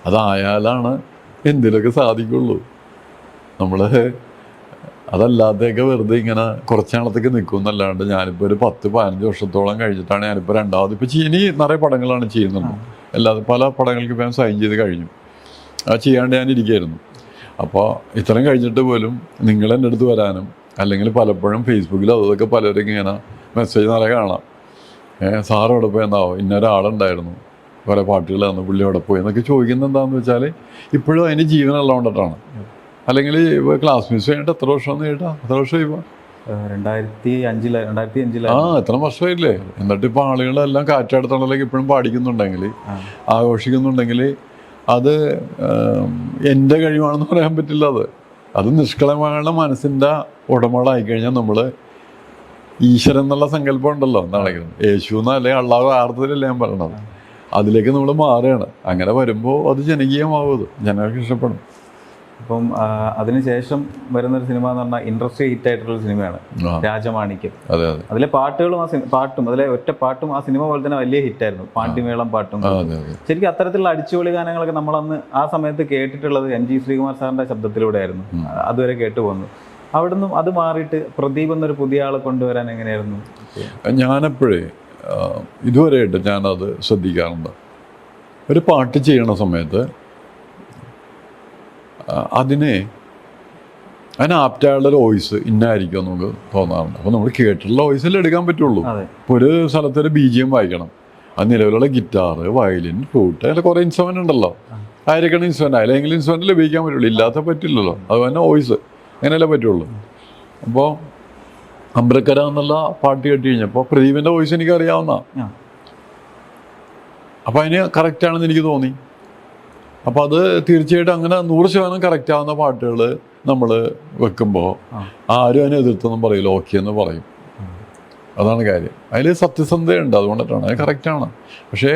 അതായാലാണ് എന്തിലൊക്കെ സാധിക്കുള്ളൂ. നമ്മൾ അതല്ലാതെയൊക്കെ വെറുതെ ഇങ്ങനെ കുറച്ച് നാളത്തേക്ക് നിൽക്കും എന്നല്ലാണ്ട് ഞാനിപ്പോൾ ഒരു 10-15 വർഷത്തോളം കഴിഞ്ഞിട്ടാണ് ഞാനിപ്പോൾ രണ്ടാമത് ഇപ്പോൾ ഇനി നിറയെ പടങ്ങളാണ് ചെയ്യുന്നുണ്ട്. പല പടങ്ങൾക്ക് ഇപ്പോൾ ഞാൻ സൈൻ ചെയ്ത് കഴിഞ്ഞു. അത് ചെയ്യാണ്ട് ഞാനിരിക്കുകയായിരുന്നു. അപ്പോൾ ഇത്രയും കഴിഞ്ഞിട്ട് പോലും നിങ്ങൾ എൻ്റെ അടുത്ത് വരാനും അല്ലെങ്കിൽ പലപ്പോഴും ഫേസ്ബുക്കിൽ അതൊക്കെ പലരും ഇങ്ങനെ മെസ്സേജ് നിറയെ കാണാം. സാറ് എവിടെ പോയി എന്നാവോ, ഇന്നൊരാളുണ്ടായിരുന്നു, കുറേ പാട്ടുകൾ തന്നു, പുള്ളി എവിടെ പോയി എന്നൊക്കെ ചോദിക്കുന്നത് എന്താണെന്ന് വെച്ചാൽ ഇപ്പോഴും അതിന് ജീവനുള്ളതുകൊണ്ടിട്ടാണ്. അല്ലെങ്കിൽ ക്ലാസ് മിസ് കഴിഞ്ഞിട്ട് എത്ര വർഷം കേട്ടാ, എത്ര വർഷമായി ഇപ്പോൾ? 2005 എത്ര വർഷമായില്ലേ. എന്നിട്ട് ഇപ്പോൾ ആളുകളെല്ലാം കാറ്റാടത്തണലേക്ക് ഇപ്പോഴും പാടിക്കുന്നുണ്ടെങ്കിൽ, ആഘോഷിക്കുന്നുണ്ടെങ്കിൽ അത് എൻ്റെ കഴിവാണെന്ന് പറയാൻ പറ്റില്ല. അത് നിഷ്കളങ്കമായ മനസ്സിൻ്റെ ഉടമകളായിക്കഴിഞ്ഞാൽ നമ്മൾ ഈശ്വരൻ എന്നുള്ള സങ്കല്പം ഉണ്ടല്ലോ, എന്താണ് യേശു എന്നല്ലേ അള്ളാഹു ആർത്തത്തിലല്ലേ ഞാൻ പറയണത്, അതിലേക്ക് നമ്മൾ മാറുകയാണ്. അങ്ങനെ വരുമ്പോൾ അത് ജനകീയമാവും, ജനങ്ങൾക്ക് ഇഷ്ടപ്പെടും. അപ്പം അതിനുശേഷം വരുന്നൊരു സിനിമ എന്ന് പറഞ്ഞാൽ ഇൻഡസ്ട്രി ഹിറ്റ് ആയിട്ടുള്ള സിനിമയാണ് രാജമാണിക്യം. അതെ അതെ. അതിലെ പാട്ടുകളും പാട്ടും അതിലെ ഒറ്റ പാട്ടും ആ സിനിമ പോലെ തന്നെ വലിയ ഹിറ്റായിരുന്നു. പാണ്ടിമേളം പാട്ടും. ശരിക്കും അത്തരത്തിലുള്ള അടിച്ചുപൊളി ഗാനങ്ങളൊക്കെ നമ്മളന്ന് ആ സമയത്ത് കേട്ടിട്ടുള്ളത് NG ശ്രീകുമാർ സാറിന്റെ ശബ്ദത്തിലൂടെ ആയിരുന്നു അതുവരെ കേട്ടുപോകുന്നു. അവിടുന്ന് അത് മാറിയിട്ട് പ്രദീപ് എന്നൊരു പുതിയ ആളെ കൊണ്ടുവരാൻ എങ്ങനെയായിരുന്നു? ഞാനെപ്പോഴേ ഇതുവരെയായിട്ട് ഞാനത് ശ്രദ്ധിക്കാറുണ്ട്. ഒരു പാട്ട് ചെയ്യണ സമയത്ത് അതിന് ആപ്റ്റായുള്ളൊരു വോയിസ് ഇന്നായിരിക്കും നമുക്ക് തോന്നാറുണ്ട്. അപ്പോൾ നമ്മൾ കേട്ടിട്ടുള്ള വോയിസിൽ എടുക്കാൻ പറ്റുള്ളൂ. ഇപ്പോൾ ഒരു സ്ഥലത്തൊരു BGM വായിക്കണം, അത് നിലവിലുള്ള ഗിറ്റാർ, വയലിൻ, ഫ്ലൂട്ട്, അങ്ങനെ കുറേ ഇൻസ്ട്രുമെൻ്റ് ഉണ്ടല്ലോ. ആയിരിക്കണം ഇൻസ്ട്രുമെൻ്റ്, അല്ലെങ്കിൽ ഇൻസ്ട്രുമെൻറ്റിൽ ഉപയോഗിക്കാൻ പറ്റുള്ളൂ, ഇല്ലാത്ത പറ്റില്ലല്ലോ. അത് തന്നെ വോയിസ് അങ്ങനെയല്ലേ പറ്റുള്ളൂ. അപ്പോൾ അമ്പ്രക്കര എന്നുള്ള പാട്ട് കേട്ട് കഴിഞ്ഞപ്പോൾ പ്രദീപിൻ്റെ വോയിസ് എനിക്ക് അറിയാവുന്ന, അപ്പോൾ അതിന് കറക്റ്റാണെന്ന് എനിക്ക് തോന്നി. അപ്പോൾ അത് തീർച്ചയായിട്ടും അങ്ങനെ 100% കറക്റ്റ് ആവുന്ന പാട്ടുകൾ നമ്മൾ വെക്കുമ്പോൾ ആരും അതിനെ എതിർത്തൊന്നും പറയില്ല, ഓക്കെ എന്ന് പറയും. അതാണ് കാര്യം. അതിൽ സത്യസന്ധതയുണ്ട്, അതുകൊണ്ടിട്ടാണ് അത് കറക്റ്റാണ്. പക്ഷേ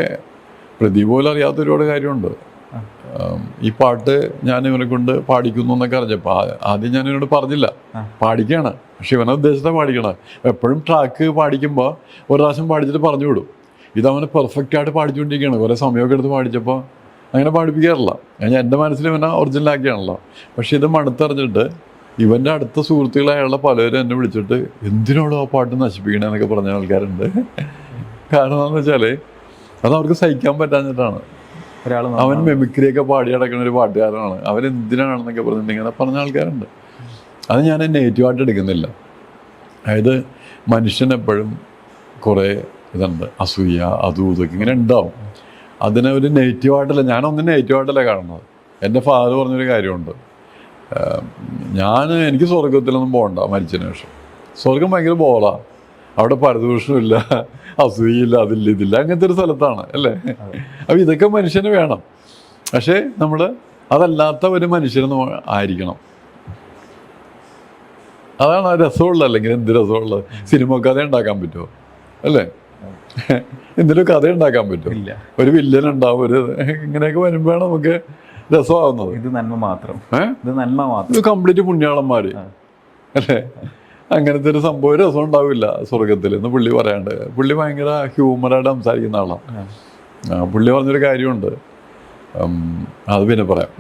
പ്രദീപ് പോലും അറിയാത്ത ഒരുപാട് കാര്യമുണ്ട്. ഈ പാട്ട് ഞാൻ ഇവനെ കൊണ്ട് പാടിക്കുന്നു എന്നൊക്കെ അറിഞ്ഞപ്പോൾ ആദ്യം ഞാൻ ഇവനോട് പറഞ്ഞില്ല, പാടിക്കുകയാണ്. പക്ഷെ ഇവനെ ഉദ്ദേശത്തെ പാടിക്കണം. എപ്പോഴും ട്രാക്ക് പാടിക്കുമ്പോൾ ഒരു പ്രാവശ്യം പാടിച്ചിട്ട് പറഞ്ഞു വിടും. ഇതവനെ പെർഫെക്റ്റായിട്ട് പാടിച്ചുകൊണ്ടിരിക്കുകയാണ്. കുറേ സമയമൊക്കെ എടുത്ത് പാടിച്ചപ്പോൾ അങ്ങനെ പാടിപ്പിക്കാറില്ല. ഞാൻ എൻ്റെ മനസ്സിൽ ഇവനെ ഒറിജിനലാക്കിയാണല്ലോ. പക്ഷെ ഇത് മടുത്തറിഞ്ഞിട്ട് ഇവൻ്റെ അടുത്ത സുഹൃത്തുക്കളായുള്ള പലരും എന്നെ വിളിച്ചിട്ട് എന്തിനോടും ആ പാട്ട് നശിപ്പിക്കണമെന്നൊക്കെ പറഞ്ഞ ആൾക്കാരുണ്ട്. കാരണം എന്താണെന്ന് വെച്ചാൽ അത് അവർക്ക് സഹിക്കാൻ പറ്റാഞ്ഞിട്ടാണ്. അവൻ മെമിക്രിയൊക്കെ പാടി അടക്കുന്ന ഒരു പാട്ടുകാരനാണ്, അവൻ എന്തിനാണെന്നൊക്കെ പറഞ്ഞിട്ട് ഇങ്ങനെ പറഞ്ഞ ആൾക്കാരുണ്ട്. അത് ഞാൻ നെഗറ്റീവായിട്ട് എടുക്കുന്നില്ല. അതായത് മനുഷ്യനെപ്പോഴും കുറേ ഇതുണ്ട്, അസൂയ അതും ഇതൊക്കെ ഇങ്ങനെ ഉണ്ടാവും. അതിനെ ഒരു നെഗറ്റീവായിട്ടല്ല, ഞാനൊന്നും നെഗറ്റീവായിട്ടല്ല കാണുന്നത്. എൻ്റെ ഫാദർ പറഞ്ഞൊരു കാര്യമുണ്ട്, എനിക്ക് സ്വർഗത്തിലൊന്നും പോകണ്ട മരിച്ചതിന് ശേഷം. സ്വർഗം ഭയങ്കര ബോറാണ്, അവിടെ പരദൂഷണമില്ല, അസൂയയില്ല, അതില്ല ഇതില്ല, അങ്ങനത്തെ ഒരു സ്ഥലത്താണ് അല്ലേ. അപ്പോൾ ഇതൊക്കെ മനുഷ്യന് വേണം. പക്ഷേ നമ്മൾ അതല്ലാത്ത ഒരു മനുഷ്യന് ആയിരിക്കണം. അതാണ് ആ രസമുള്ളത്. അല്ലെങ്കിൽ എന്ത് രസമുള്ളത്? സിനിമ കഥ ഉണ്ടാക്കാൻ പറ്റുമോ? അല്ലേ? എന്തിനും കഥ ഉണ്ടാക്കാൻ പറ്റും. ഒരു വില്ലൻ ഉണ്ടാവും, ഒരു ഇങ്ങനെയൊക്കെ വരുമ്പോഴാണ് നമുക്ക് രസമാവുന്നത്. ഇത് നന്മ മാത്രം, ഇത് നന്മ മാത്രം, ഇത് കംപ്ലീറ്റ് പുണ്യാളന്മാര് അല്ലേ. അങ്ങനത്തെ ഒരു സംഭവം രസം ഉണ്ടാവില്ല സ്വർഗത്തിൽ എന്ന് പുള്ളി പറയാണ്ട്. പുള്ളി ഭയങ്കര ഹ്യൂമറായിട്ട് സംസാരിക്കുന്ന ആളാണ്. പുള്ളി പറഞ്ഞൊരു കാര്യമുണ്ട്, അത് പിന്നെ പറയാം.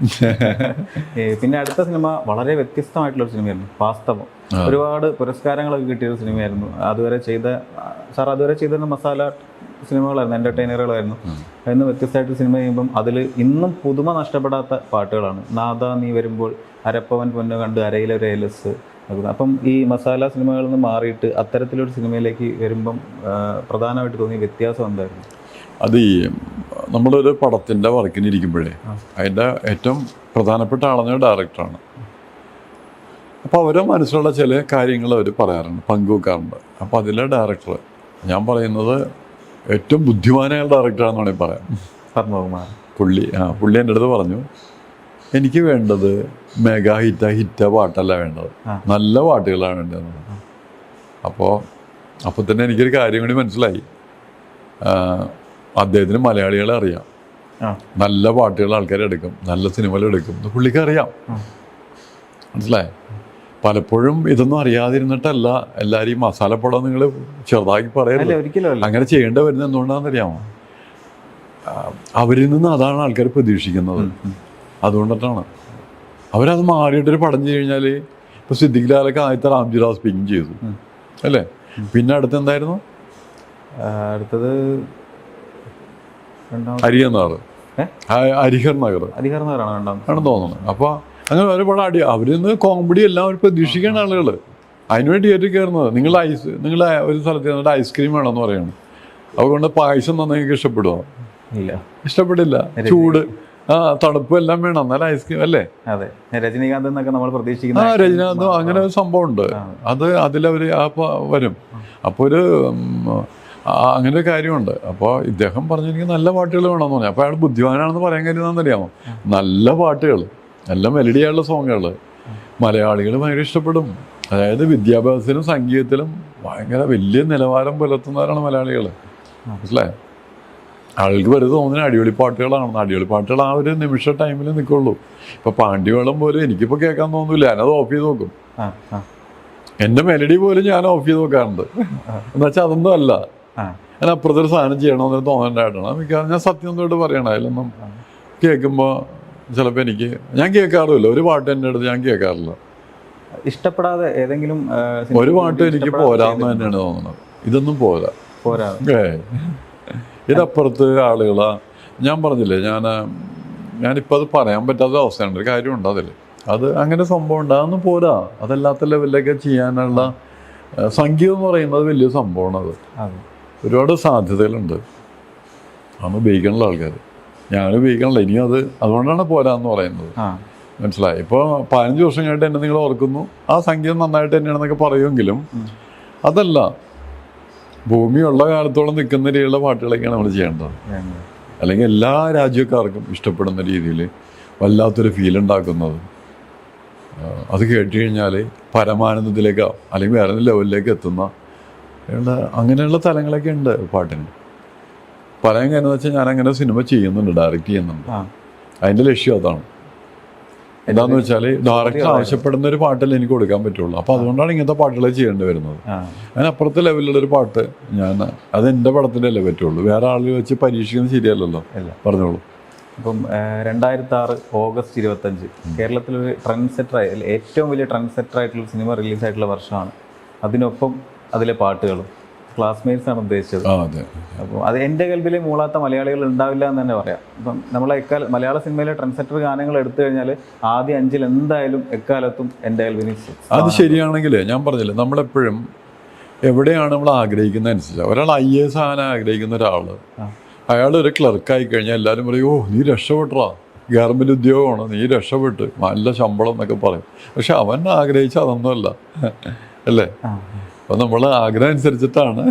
പിന്നെ അടുത്ത സിനിമ വളരെ വ്യത്യസ്തമായിട്ടുള്ളൊരു സിനിമയായിരുന്നു വാസ്തവം. ഒരുപാട് പുരസ്കാരങ്ങളൊക്കെ കിട്ടിയൊരു സിനിമയായിരുന്നു. അതുവരെ ചെയ്തിരുന്ന മസാല സിനിമകളായിരുന്നു, എൻ്റർടൈനറുകളായിരുന്നു. അതിന് വ്യത്യസ്തമായിട്ട് സിനിമ ചെയ്യുമ്പം അതിൽ ഇന്നും പുതുമ നഷ്ടപ്പെടാത്ത പാട്ടുകളാണ്. നാദ നീ വരുമ്പോൾ, അരപ്പവൻ പൊന്നു കണ്ട്, അരയിലൊരു ഏലസ്. അപ്പം ഈ മസാല സിനിമകളിൽ നിന്ന് മാറിയിട്ട് അത്തരത്തിലൊരു സിനിമയിലേക്ക് വരുമ്പം പ്രധാനമായിട്ട് തോന്നിയ വ്യത്യാസം എന്തായിരുന്നു? അത് ഈ നമ്മളൊരു പടത്തിൻ്റെ വർക്കിന് ഇരിക്കുമ്പോഴേ അതിൻ്റെ ഏറ്റവും പ്രധാനപ്പെട്ട ആളെന്ന ഡയറക്ടറാണ്. അപ്പോൾ അവരെ മനസ്സിലുള്ള ചില കാര്യങ്ങൾ അവർ പറയാറുണ്ട്, പങ്കുവെക്കാറുണ്ട്. അപ്പോൾ അതിലെ ഡയറക്ടർ, ഞാൻ പറയുന്നത് ഏറ്റവും ബുദ്ധിമാനായ ഡയറക്ടറാണെന്ന് വേണമെങ്കിൽ പറയാം, പത്മകുമാർ. പുള്ളി എൻ്റെ അടുത്ത് പറഞ്ഞു, എനിക്ക് വേണ്ടത് മെഗാ ഹിറ്റ പാട്ടല്ല വേണ്ടത്, നല്ല പാട്ടുകളാണ് വേണ്ടതെന്ന്. അപ്പോൾ തന്നെ എനിക്കൊരു കാര്യം കൂടി മനസ്സിലായി, അദ്ദേഹത്തിന് മലയാളികളെ അറിയാം, നല്ല പാട്ടുകൾ ആൾക്കാരെടുക്കും, നല്ല സിനിമകൾ എടുക്കും എന്ന് പുള്ളിക്ക് അറിയാം. മനസ്സിലായി? പലപ്പോഴും ഇതൊന്നും അറിയാതിരുന്നിട്ടല്ല എല്ലാവരും ഈ മസാലപ്പടം നിങ്ങൾ ചെറുതാക്കി പറയരുത്. അങ്ങനെ ചെയ്യേണ്ടി വരുന്നത് എന്തുകൊണ്ടാണെന്ന് അറിയാമോ? അവരിൽ നിന്ന് അതാണ് ആൾക്കാർ പ്രതീക്ഷിക്കുന്നത്. അതുകൊണ്ടിട്ടാണ് അവരത് മാറിയിട്ടൊരു പടം ചെയ്ത് കഴിഞ്ഞാൽ, ഇപ്പോൾ സിദ്ദിഖ് ലാലൊക്കെ ആദ്യത്തെ രാംജി റാവ് സ്പിങ് ചെയ്തു അല്ലേ. പിന്നെ അടുത്തെന്തായിരുന്നു? അടുത്തത് ഹരിഹർ നഗർ ആണെന്ന് തോന്നുന്നു. അപ്പോൾ അങ്ങനെ ഒരുപാട് അവരിൽ നിന്ന് കോമഡി എല്ലാം അവർ പ്രതീക്ഷിക്കേണ്ട ആളുകൾ അതിനുവേണ്ടി തിയേറ്ററിൽ കയറുന്നത്. നിങ്ങൾ ഒരു സ്ഥലത്ത് ചെന്നിട്ട് ഐസ്ക്രീം വേണമെന്ന് പറയുന്നത്, അതുകൊണ്ട് പായസം തന്നെ നിങ്ങൾക്ക് ഇഷ്ടപ്പെടുമോ? ഇഷ്ടപ്പെടില്ല. ചൂട്, തണുപ്പ് എല്ലാം വേണം, എന്നാലും ഐസ്ക്രീം അല്ലേ. രജനീകാന്ത് എന്നൊക്കെ നമ്മൾ പ്രതീക്ഷിക്കുന്ന രജനീകാന്ത് അങ്ങനെ ഒരു സംഭവം ഉണ്ട്. അതിലവർ വരും. അപ്പോൾ അങ്ങനെ ഒരു കാര്യമുണ്ട്. അപ്പോൾ ഇദ്ദേഹം പറഞ്ഞിരിക്കുന്നത് നല്ല പാട്ടുകൾ വേണമെന്ന് പറഞ്ഞു. അപ്പോൾ അയാൾ ബുദ്ധിമാനാണെന്ന് പറയാൻ കാര്യം എന്താണെന്നറിയാമോ? നല്ല പാട്ടുകൾ, നല്ല മെലഡിയായുള്ള സോങ്ങുകൾ മലയാളികൾ ഭയങ്കര ഇഷ്ടപ്പെടും. അതായത് വിദ്യാഭ്യാസത്തിലും സംഗീതത്തിലും ഭയങ്കര വലിയ നിലവാരം പുലർത്തുന്നവരാണ് മലയാളികൾ. മനസ്സിലായോ? ആൾക്ക് വെറുതെ തോന്നുന്ന അടിപൊളി പാട്ടുകളാണെന്ന്. അടിപൊളി പാട്ടുകൾ ആ ഒരു നിമിഷ ടൈമിൽ നിൽക്കുള്ളൂ. ഇപ്പോൾ പാണ്ഡ്യവേളം പോലും എനിക്കിപ്പോൾ കേൾക്കാൻ തോന്നില്ല, ഞാനത് ഓഫ് ചെയ്ത് നോക്കും. എൻ്റെ മെലഡി പോലും ഞാൻ ഓഫ് ചെയ്ത് നോക്കാറുണ്ട്. എന്നുവെച്ചാൽ അതൊന്നും അല്ല, ഞാൻ അപ്പുറത്തൊരു സാധനം ചെയ്യണമെന്ന് തോന്നേണ്ടതായിട്ടാണ്. മിക്കവാറും ഞാൻ സത്യം തൊട്ട് പറയണം. അതിലൊന്നും കേൾക്കുമ്പോൾ ചിലപ്പോൾ ഞാൻ കേൾക്കാറുമില്ല, ഒരു പാട്ട് എൻ്റെ അടുത്ത് ഞാൻ കേൾക്കാറില്ല. ഇഷ്ടപ്പെടാതെ ഏതെങ്കിലും ഒരു പാട്ട് എനിക്ക് പോരാന്ന് തന്നെയാണ് തോന്നുന്നത്. ഇതൊന്നും പോരാ. ഇതിനപ്പുറത്ത് ആളുകളാ, ഞാൻ പറഞ്ഞില്ലേ, ഞാനിപ്പോൾ അത് പറയാൻ പറ്റാത്ത അവസ്ഥയുണ്ട്. ഒരു കാര്യമുണ്ട് അതിൽ, അത് അങ്ങനെ സംഭവം ഉണ്ട്, അതൊന്നും പോരാ. അതല്ലാത്ത ലെവലിലൊക്കെ ചെയ്യാനുള്ള സംഗീതം എന്ന് പറയുന്നത് വലിയ സംഭവമാണ്. അത് ഒരുപാട് സാധ്യതകളുണ്ട്. അന്ന് ഉപയോഗിക്കണുള്ള ആൾക്കാർ, ഞാൻ ഉപയോഗിക്കണില്ല ഇനിയും. അതുകൊണ്ടാണ് പോരാന്ന് പറയുന്നത്. മനസ്സിലായി? ഇപ്പോൾ 15 വർഷം കഴിഞ്ഞിട്ട് എന്നെ നിങ്ങൾ ഓർക്കുന്നു, ആ സംഗീതം നന്നായിട്ട് തന്നെയാണെന്നൊക്കെ പറയുമെങ്കിലും അതല്ല, ഭൂമിയുള്ള കാലത്തോളം നിൽക്കുന്ന രീതിയിലുള്ള പാട്ടുകളൊക്കെയാണ് നമ്മൾ ചെയ്യേണ്ടത്. അല്ലെങ്കിൽ എല്ലാ രാജ്യക്കാർക്കും ഇഷ്ടപ്പെടുന്ന രീതിയിൽ വല്ലാത്തൊരു ഫീൽ ഉണ്ടാക്കുന്നത്, അത് കേട്ട് കഴിഞ്ഞാൽ പരമാനന്ദത്തിലേക്കോ അല്ലെങ്കിൽ വേറെ ലെവലിലേക്ക് എത്തുന്ന അങ്ങനെയുള്ള തലങ്ങളൊക്കെ ഉണ്ട് പാട്ടിന്. പറയാൻ കാരണം വെച്ചാൽ ഞാനങ്ങനെ സിനിമ ചെയ്യുന്നുണ്ട്, ഡയറക്റ്റ് ചെയ്യുന്നുണ്ട്. അതിൻ്റെ ലക്ഷ്യം അതാണ്. എന്താണെന്ന് വെച്ചാൽ ഡയറക്ടർ ആവശ്യപ്പെടുന്ന ഒരു പാട്ടല്ലേ എനിക്ക് കൊടുക്കാൻ പറ്റുള്ളൂ. അപ്പോൾ അതുകൊണ്ടാണ് ഇങ്ങനത്തെ പാട്ടുകൾ ചെയ്യേണ്ടി വരുന്നത്. അതിനപ്പുറത്തെ ലെവലിലുള്ളൊരു പാട്ട് അത് എൻ്റെ പടത്തിലല്ലേ പറ്റുള്ളൂ. വേറെ ആളുകൾ വെച്ച് പരീക്ഷിക്കുന്നത് ശരിയല്ലല്ലോ. പറഞ്ഞോളൂ. അപ്പം 2006 ഓഗസ്റ്റ് 25 കേരളത്തിലൊരു ട്രെൻഡ് സെറ്ററായി, ഏറ്റവും വലിയ ട്രെൻഡ് സെറ്ററായിട്ടുള്ള സിനിമ റിലീസായിട്ടുള്ള വർഷമാണ്. അതിനൊപ്പം അതിലെ പാട്ടുകളും ക്ലാസ്മേറ്റ്സ് ആണ് ഉദ്ദേശിച്ചത്. അപ്പോൾ അത് എൻ്റെ കൽബിൽ മൂളാത്ത മലയാളികൾ ഉണ്ടാവില്ല എന്ന് തന്നെ പറയാം. ഇപ്പം നമ്മളെ മലയാള സിനിമയിലെ ട്രെൻഡ് സെറ്റർ ഗാനങ്ങൾ എടുത്തു കഴിഞ്ഞാൽ ആദ്യം 5 എന്തായാലും എക്കാലത്തും എൻ്റെ കൽബിന്. അത് ശരിയാണെങ്കിൽ ഞാൻ പറഞ്ഞില്ലേ, നമ്മളെപ്പോഴും എവിടെയാണ് നമ്മൾ ആഗ്രഹിക്കുന്നത് അനുസരിച്ച്. ഒരാൾ IAS ആകാൻ ആഗ്രഹിക്കുന്ന ഒരാൾ, അയാൾ ഒരു ക്ലർക്കായി കഴിഞ്ഞാൽ എല്ലാവരും പറയും, ഓ നീ രക്ഷപ്പെട്ടാ, ഗവൺമെൻറ് ഉദ്യോഗമാണ്, നീ രക്ഷപ്പെട്ട്, നല്ല ശമ്പളം എന്നൊക്കെ പറയും. പക്ഷെ അവൻ ആഗ്രഹിച്ച അതൊന്നുമല്ല, അല്ലേ? അപ്പം നമ്മൾ ആഗ്രഹം അനുസരിച്ചിട്ടാണ്,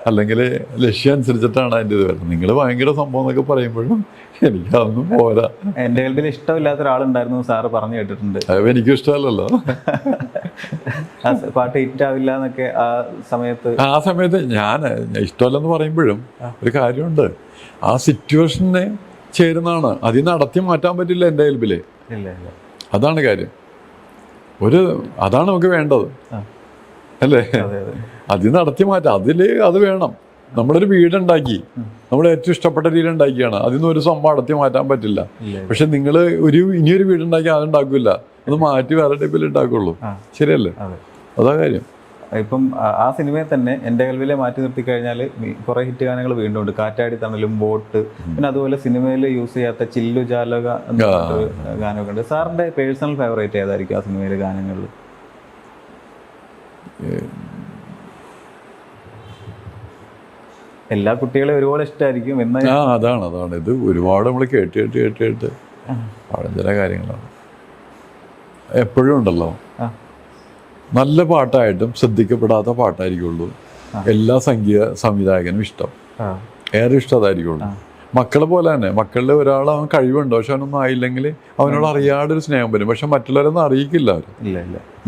അല്ലെങ്കിൽ ലക്ഷ്യം അനുസരിച്ചിട്ടാണ് അതിൻ്റെ ഇത് വരുന്നത്. നിങ്ങൾ ഭയങ്കര സംഭവം എന്നൊക്കെ പറയുമ്പോഴും എനിക്കതൊന്നും പോരാ. എൻ്റെ കൽബിൽ ഇഷ്ടമില്ലാത്ത ഒരാളുണ്ടായിരുന്നു സാറ് പറഞ്ഞു കേട്ടിട്ടുണ്ട്. അത് എനിക്കും ഇഷ്ടമല്ലല്ലോ. പാട്ട് ഹിറ്റ് ആവില്ല എന്നൊക്കെ ആ സമയത്ത് ഞാൻ ഇഷ്ടമല്ലെന്ന് പറയുമ്പോഴും ഒരു കാര്യമുണ്ട്, ആ സിറ്റുവേഷനെ ചേരുന്നതാണ്. അതിൽ നടത്തി മാറ്റാൻ പറ്റില്ല എൻ്റെ കൽബിൽ. അതാണ് കാര്യം. അതാണ് നമുക്ക് വേണ്ടത്, അല്ലേ? അത് നടത്തി മാറ്റാം. അത് വേണം. നമ്മളൊരു വീടുണ്ടാക്കി, നമ്മൾ ഏറ്റവും ഇഷ്ടപ്പെട്ട രീതിയിൽ ഉണ്ടാക്കിയാണ്, അതിൽ നിന്ന് ഒരു സംഭവം നടത്തി മാറ്റാൻ പറ്റില്ല. പക്ഷെ നിങ്ങൾ ഇനിയൊരു വീടുണ്ടാക്കി അതുണ്ടാക്കില്ല, അത് മാറ്റി വേറെ ടൈപ്പിൽ ഉണ്ടാക്കുള്ളൂ. ശരിയല്ലേ? അതാ കാര്യം. ഇപ്പം ആ സിനിമയെ തന്നെ എൻ്റെ കൽവിലെ മാറ്റി നിർത്തി കഴിഞ്ഞാൽ കുറേ ഹിറ്റ് ഗാനങ്ങൾ വീണ്ടും ഉണ്ട്. കാറ്റാടി തണലും, ബോട്ട്, പിന്നെ അതുപോലെ സിനിമയിൽ യൂസ് ചെയ്യാത്ത ചില്ലു ജാലക എന്ന ഗാനമൊക്കെ ഉണ്ട്. സാറിൻ്റെ പേഴ്സണൽ ഫേവറേറ്റ് ഏതായിരിക്കും ആ സിനിമയിലെ ഗാനങ്ങളിൽ? എല്ലാ കുട്ടികളെയും ഒരുപാട് ഇഷ്ടമായിരിക്കും. അതാണ് ഇത് ഒരുപാട് നമ്മൾ കേട്ട് ചില കാര്യങ്ങളാണ്. എപ്പോഴും ഉണ്ടല്ലോ, നല്ല പാട്ടായിട്ടും ശ്രദ്ധിക്കപ്പെടാത്ത പാട്ടായിരിക്കുള്ളൂ എല്ലാ സംഗീത സംവിധായകനും ഇഷ്ടം. ഏറെ ഇഷ്ടം അതായിരിക്കുള്ളൂ. മക്കളെ പോലെ തന്നെ, മക്കളിൽ ഒരാൾ അവൻ കഴിവുണ്ട്, പക്ഷെ അവനൊന്നും ആയില്ലെങ്കിൽ അവനോട് അറിയാതെ ഒരു സ്നേഹം വരും. പക്ഷെ മറ്റുള്ളവരൊന്നും അറിയിക്കില്ല,